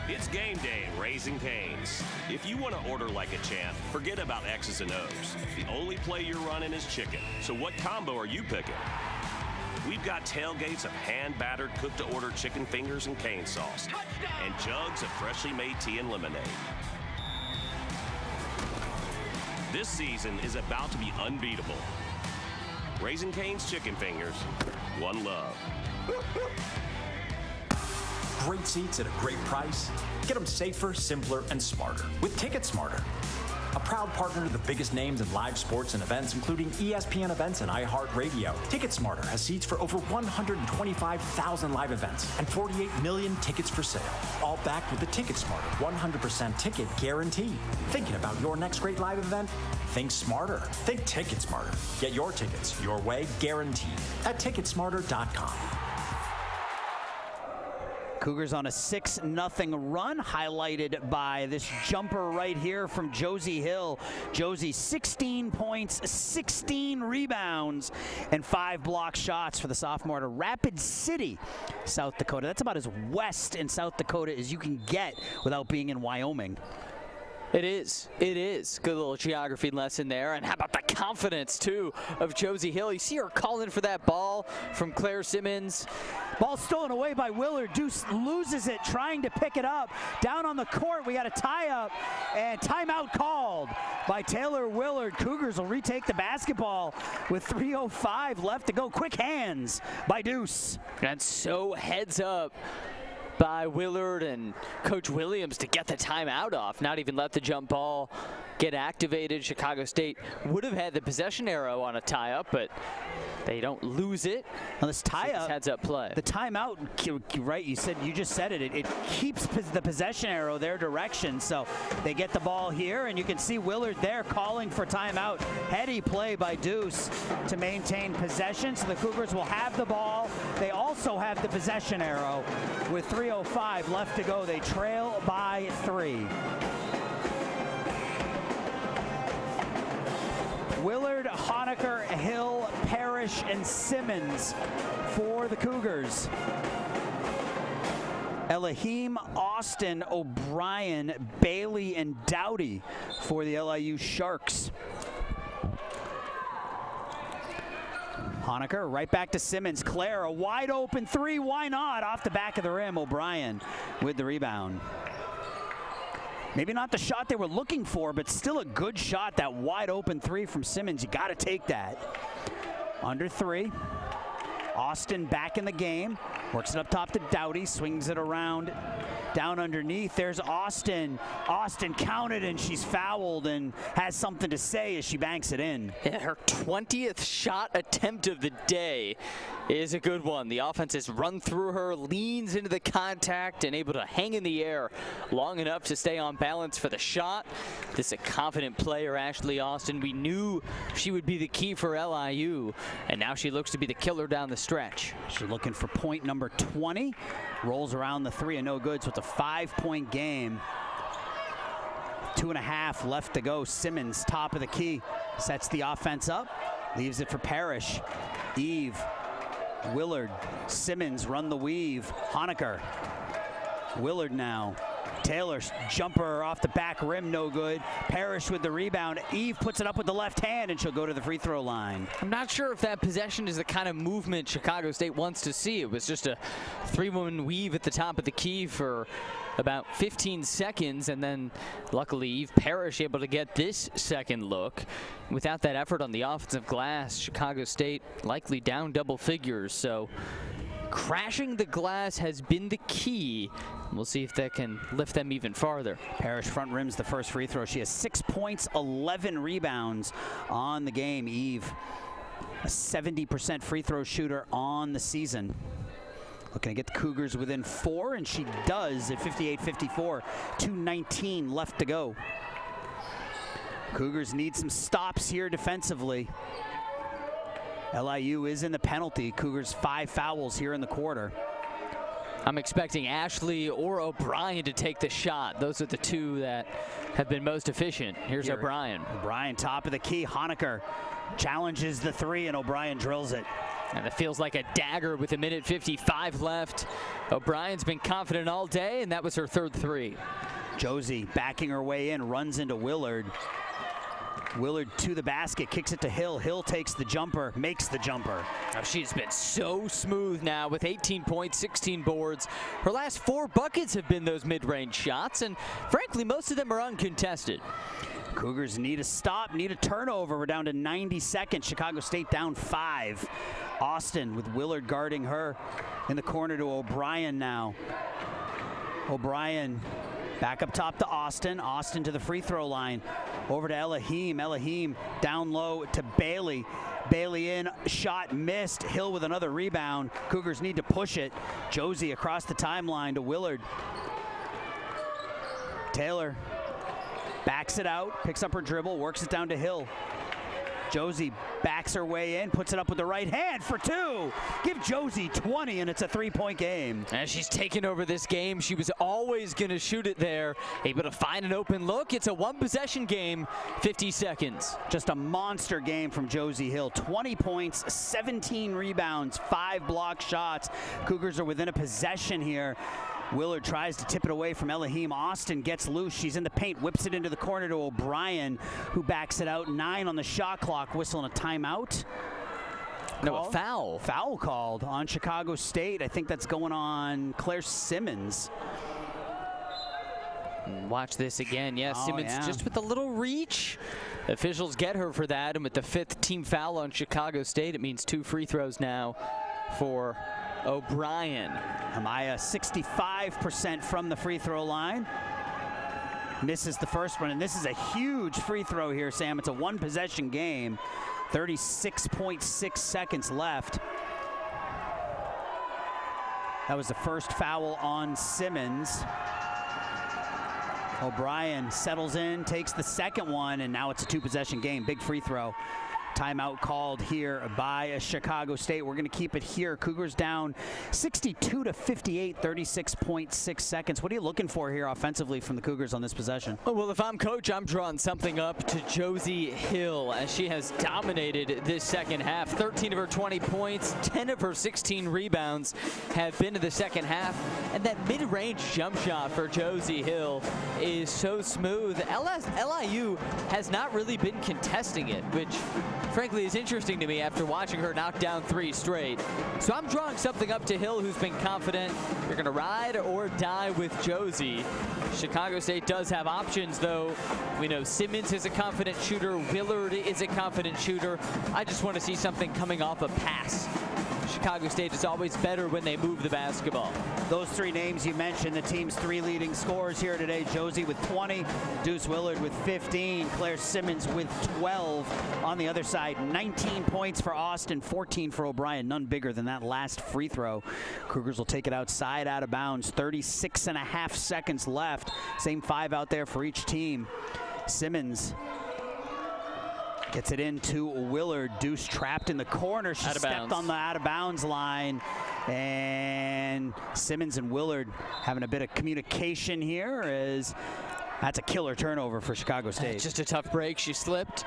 It's game day at Raising Cane's. If you want to order like a champ, forget about X's and O's. The only play you're running is chicken. So what combo are you picking? We've got tailgates of hand-battered, cooked-to-order chicken fingers and cane sauce, and jugs of freshly made tea and lemonade. This season is about to be unbeatable. Raising Cane's chicken fingers, one love. Great seats at a great price. Get them safer, simpler, and smarter with Ticket Smarter. A proud partner to the biggest names in live sports and events, including ESPN events and iHeartRadio. Ticket Smarter has seats for over 125,000 live events and 48 million tickets for sale, all backed with the Ticket Smarter 100% ticket guarantee. Thinking about your next great live event? Think smarter. Think Ticket Smarter. Get your tickets your way, guaranteed, at ticketsmarter.com. Cougars on a 6-0 run, highlighted by this jumper right here from Josie Hill. Josie, 16 points, 16 rebounds, and 5 block shots for the sophomore to Rapid City, South Dakota. That's about as west in South Dakota as you can get without being in Wyoming. It is. It is. Good little geography lesson there. And how about the confidence, too, of Josie Hill? You see her calling for that ball from Claire Simmons. Ball stolen away by Willard. Deuce loses it, trying to pick it up. Down on the court, we got a tie-up, and timeout called by Taylor Willard. Cougars will retake the basketball with 3:05 left to go. Quick hands by Deuce. And so heads up by Willard and Coach Williams to get the timeout off, not even let the jump ball get activated. Chicago State would have had the possession arrow on a tie-up, but they don't lose it. Now this tie-up, heads-up play. The timeout, right? You just said it. It keeps the possession arrow their direction. So they get the ball here, and you can see Willard there calling for timeout. Heady play by Deuce to maintain possession. So the Cougars will have the ball. They also have the possession arrow with 3:05 left to go. They trail by 3. Willard, Honecker, Hill, Parrish, and Simmons for the Cougars. Elohim, Austin, O'Brien, Bailey, and Dowdy for the LIU Sharks. Honecker right back to Simmons. Claire, a wide open 3. Why not? Off the back of the rim. O'Brien with the rebound. Maybe not the shot they were looking for, but still a good shot. That wide open 3 from Simmons. You got to take that. Under 3. Austin back in the game. Works it up top to Doughty, swings it around, down underneath. There's Austin. Austin counted, and she's fouled and has something to say as she banks it in. Yeah, her 20th shot attempt of the day is a good one. The offense has run through her, leans into the contact, and able to hang in the air long enough to stay on balance for the shot. This is a confident player, Ashley Austin. We knew she would be the key for LIU, and now she looks to be the killer down the stretch. She's looking for point number 20. Rolls around the three and no good, so it's a 5-point game. 2.5 left to go. Simmons, top of the key, sets the offense up, leaves it for Parrish. Eve, Willard, Simmons run the weave. Honecker, Willard now. Taylor, jumper off the back rim, no good. Parrish with the rebound. Eve puts it up with the left hand, and she'll go to the free throw line. I'm not sure if that possession is the kind of movement Chicago State wants to see. It was just a 3-woman weave at the top of the key for about 15 seconds, and then luckily Eve Parrish able to get this second look. Without that effort on the offensive glass, Chicago State likely down double figures, so crashing the glass has been the key. We'll see if that can lift them even farther. Parrish front rims the first free throw. She has 6 points, 11 rebounds on the game. Eve, a 70% free throw shooter on the season. Looking to get the Cougars within 4, and she does at 58-54. 2:19 left to go. Cougars need some stops here defensively. LIU is in the penalty. Cougars 5 fouls here in the quarter. I'm expecting Ashley or O'Brien to take the shot. Those are the two that have been most efficient. Here's O'Brien. O'Brien, top of the key. Honecker challenges the three, and O'Brien drills it. And it feels like a dagger with 1:55 left. O'Brien's been confident all day, and that was her third three. Josie backing her way in, runs into Willard. Willard to the basket, kicks it to Hill. Hill takes the jumper, makes the jumper. Oh, she's been so smooth now with 18 points, 16 boards. Her last 4 buckets have been those mid-range shots, and frankly, most of them are uncontested. Cougars need a stop, need a turnover. We're down to 90 seconds. Chicago State down 5. Austin with Willard guarding her in the corner to O'Brien now. O'Brien back up top to Austin. Austin to the free throw line. Over to Elohim. Elohim down low to Bailey. Bailey in, shot missed. Hill with another rebound. Cougars need to push it. Josie across the timeline to Willard. Taylor backs it out, picks up her dribble, works it down to Hill. Josie backs her way in, puts it up with the right hand for 2. Give Josie 20, and it's a 3-point game. And she's taken over this game. She was always going to shoot it there. Able to find an open look. It's a 1-possession game, 50 seconds. Just a monster game from Josie Hill. 20 points, 17 rebounds, 5 block shots. Cougars are within a possession here. Willard tries to tip it away from Elohim. Austin gets loose. She's in the paint, whips it into the corner to O'Brien, who backs it out. 9 on the shot clock. Whistling a timeout. No, a foul. Foul called on Chicago State. I think that's going on Claire Simmons. Watch this again. Yeah, Simmons just with a little reach. Officials get her for that, and with the 5th team foul on Chicago State, it means 2 free throws now for O'Brien. Amaya 65% from the free throw line. Misses the first one, and this is a huge free throw here, Sam. It's a 1-possession game. 36.6 seconds left. That was the first foul on Simmons. O'Brien settles in, takes the second one, and now it's a 2-possession game. Big free throw. Timeout called here by Chicago State. We're going to keep it here. Cougars down 62-58, 36.6 seconds. What are you looking for here offensively from the Cougars on this possession? Well, if I'm coach, I'm drawing something up to Josie Hill, as she has dominated this second half. 13 of her 20 points, 10 of her 16 rebounds have been in the second half. And that mid-range jump shot for Josie Hill is so smooth. LIU has not really been contesting it, which frankly is interesting to me after watching her knock down 3 straight. So I'm drawing something up to Hill, who's been confident. You're going to ride or die with Josie. Chicago State does have options, though. We know Simmons is a confident shooter. Willard is a confident shooter. I just want to see something coming off a pass. Chicago State is always better when they move the basketball. Those three names you mentioned, the team's three leading scorers here today. Josie with 20, Deuce Willard with 15, Claire Simmons with 12. On the other side, 19 points for Austin, 14 for O'Brien. None bigger than that last free throw. Cougars will take it outside, out of bounds. 36.5 seconds left. Same 5 out there for each team. Simmons gets it into Willard. Deuce trapped in the corner. She stepped on the out-of-bounds line. And Simmons and Willard having a bit of communication here as that's a killer turnover for Chicago State. Just a tough break. She slipped,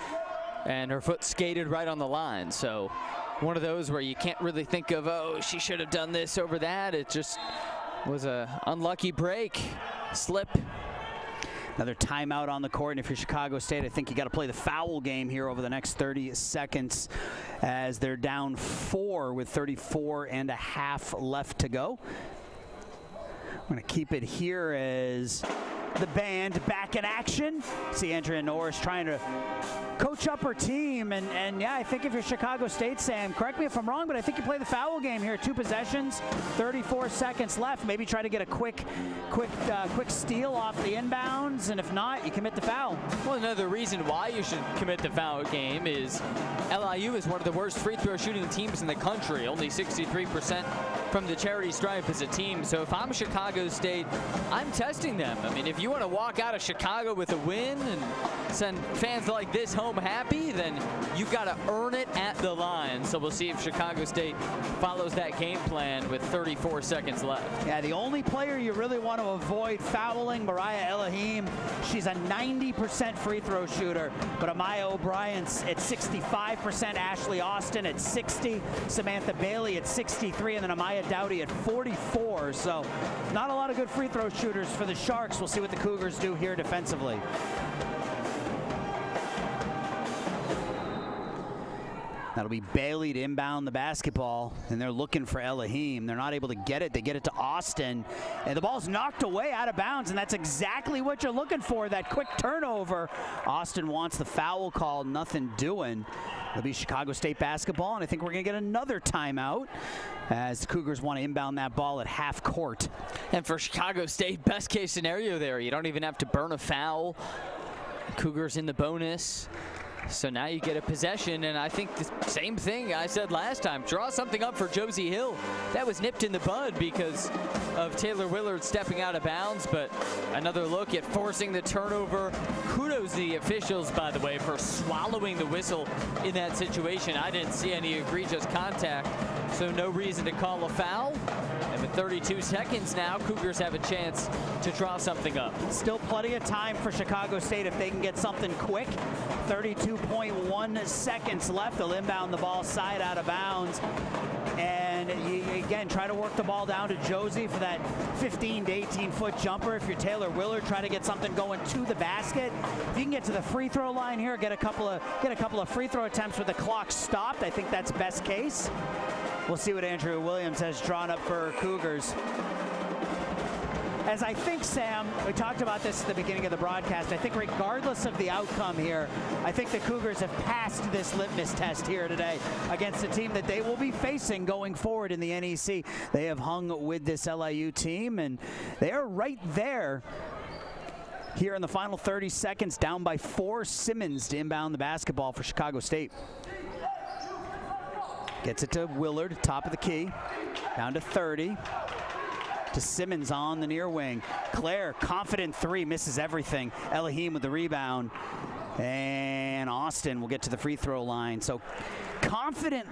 and her foot skated right on the line. So one of those where you can't really think of, oh, she should have done this over that. It just was a unlucky break, slip. Another timeout on the court, and if you're Chicago State, I think you got to play the foul game here over the next 30 seconds as they're down 4 with 34.5 left to go. I'm going to keep it here as the band back in action. See Andrea Norris trying to coach up her team, and yeah, I think if you're Chicago State, Sam, correct me if I'm wrong, but I think you play the foul game here. 2 possessions, 34 seconds left. Maybe try to get a quick steal off the inbounds, and if not, you commit the foul. Well, another reason why you should commit the foul game is LIU is one of the worst free throw shooting teams in the country, only 63% from the charity stripe as a team. So if I'm Chicago State, I'm testing them. I mean, if you want to walk out of Chicago with a win and send fans like this home happy, then you've got to earn it at the line. So we'll see if Chicago State follows that game plan with 34 seconds left. Yeah, the only player you really want to avoid fouling, Mariah Elohim. She's a 90% free throw shooter, but Amaya O'Brien's at 65%, Ashley Austin at 60, Samantha Bailey at 63, and then Amaya Dowdy at 44. So not a lot of good free throw shooters for the Sharks. We'll see what the Cougars do here defensively. That'll be Bailey to inbound the basketball, and they're looking for Elohim. They're not able to get it. They get it to Austin, and the ball's knocked away out of bounds, and that's exactly what you're looking for, that quick turnover. Austin wants the foul call, nothing doing. It'll be Chicago State basketball, and I think we're going to get another timeout as the Cougars want to inbound that ball at half court. And for Chicago State, best case scenario there, you don't even have to burn a foul. Cougars in the bonus. So now you get a possession, and I think the same thing I said last time. Draw something up for Josie Hill. That was nipped in the bud because of Taylor Willard stepping out of bounds, but another look at forcing the turnover. Kudos to the officials, by the way, for swallowing the whistle in that situation. I didn't see any egregious contact, so no reason to call a foul. And with 32 seconds now, Cougars have a chance to draw something up. Still plenty of time for Chicago State if they can get something quick. 32.1 seconds left. They'll inbound the ball side out of bounds. And you, again, try to work the ball down to Josie for that 15 to 18-foot jumper. If you're Taylor Willard, try to get something going to the basket. If you can get to the free throw line here, get a couple of free throw attempts with the clock stopped. I think that's best case. We'll see what Andrew Williams has drawn up for Cougars. As I think, Sam, we talked about this at the beginning of the broadcast, I think regardless of the outcome here, I think the Cougars have passed this litmus test here today against a team that they will be facing going forward in the NEC. They have hung with this LIU team, and they are right there. Here in the final 30 seconds, down by 4, Simmons to inbound the basketball for Chicago State. Gets it to Willard, top of the key, down to 30. To Simmons on the near wing. Claire, confident 3, misses everything. Elohim with the rebound. And Austin will get to the free throw line. So confident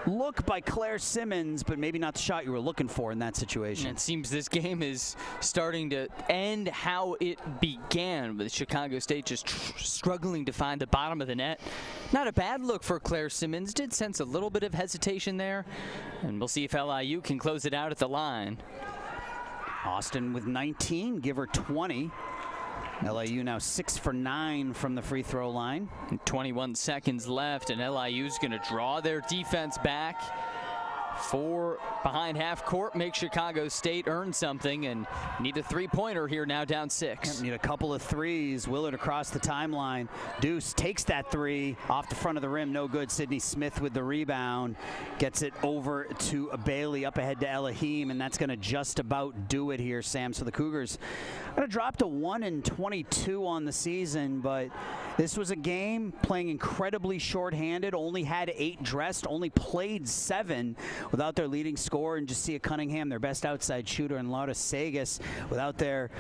look by Claire Simmons, but maybe not the shot you were looking for in that situation. It seems this game is starting to end how it began, with Chicago State just struggling to find the bottom of the net. Not a bad look for Claire Simmons. Did sense a little bit of hesitation there, and we'll see if LIU can close it out at the line. Austin with 19, give her 20. LIU now 6 for 9 from the free throw line. And 21 seconds left, and LIU's going to draw their defense back. 4 behind half court makes Chicago State earn something and need a three-pointer here now down 6. Need a couple of threes. Willard across the timeline. Deuce takes that three off the front of the rim. No good. Sydney Smith with the rebound. Gets it over to Bailey up ahead to Elohim, and that's going to just about do it here, Sam. So the Cougars going to drop to 1-22 on the season, but this was a game playing incredibly shorthanded. Only had 8 dressed. Only played 7 without their leading scorer and Jasia Cunningham, their best outside shooter, and Laura Sagas. Without their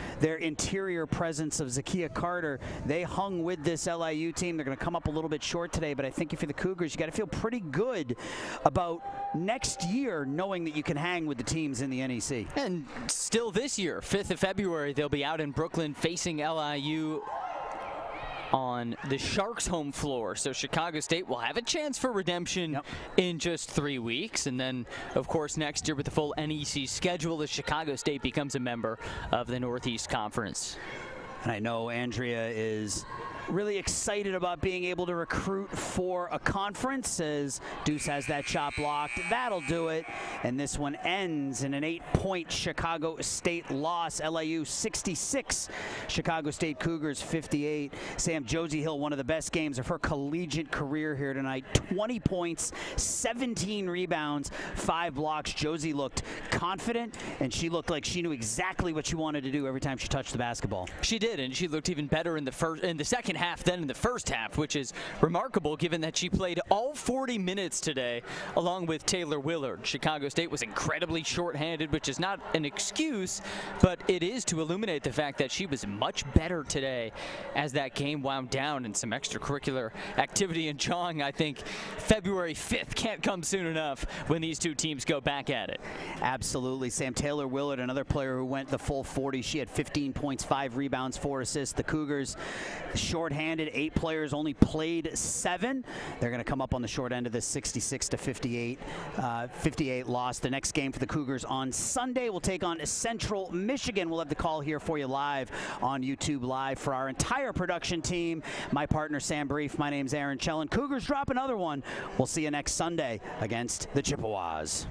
interior presence of Zakia Carter, they hung with this LIU team. They're going to come up a little bit short today, but I think if you're the Cougars, you got to feel pretty good about next year, knowing that you can hang with the teams in the NEC. And still this year, 5th of February, they'll be out in Brooklyn facing LIU on the Sharks' home floor. So Chicago State will have a chance for redemption in just 3 weeks. And then, of course, next year with the full NEC schedule, as Chicago State becomes a member of the Northeast Conference. And I know Andrea is really excited about being able to recruit for a conference, as Deuce has that shot blocked. That'll do it. And this one ends in an 8-point Chicago State loss. LIU 66, Chicago State Cougars 58. Sam, Josie Hill, one of the best games of her collegiate career here tonight. 20 points, 17 rebounds, 5 blocks. Josie looked confident, and she looked like she knew exactly what she wanted to do every time she touched the basketball. She did, and she looked even better in the second half than in the first half, which is remarkable given that she played all 40 minutes today along with Taylor Willard. Chicago State was incredibly shorthanded, which is not an excuse, but it is to illuminate the fact that she was much better today as that game wound down, and some extracurricular activity in Chong. I think February 5th can't come soon enough when these two teams go back at it. Absolutely, Sam. Taylor Willard, another player who went the full 40. She had 15 points, 5 rebounds, 4 assists. The Cougars shorthanded, 8 players, only played 7. They're going to come up on the short end of this 66-58 loss. The next game for the Cougars on Sunday will take on Central Michigan. We'll have the call here for you live on YouTube Live. For our entire production team, my partner Sam Brief, my name's Aaron Chellen. Cougars drop another one. We'll see you next Sunday against the Chippewas.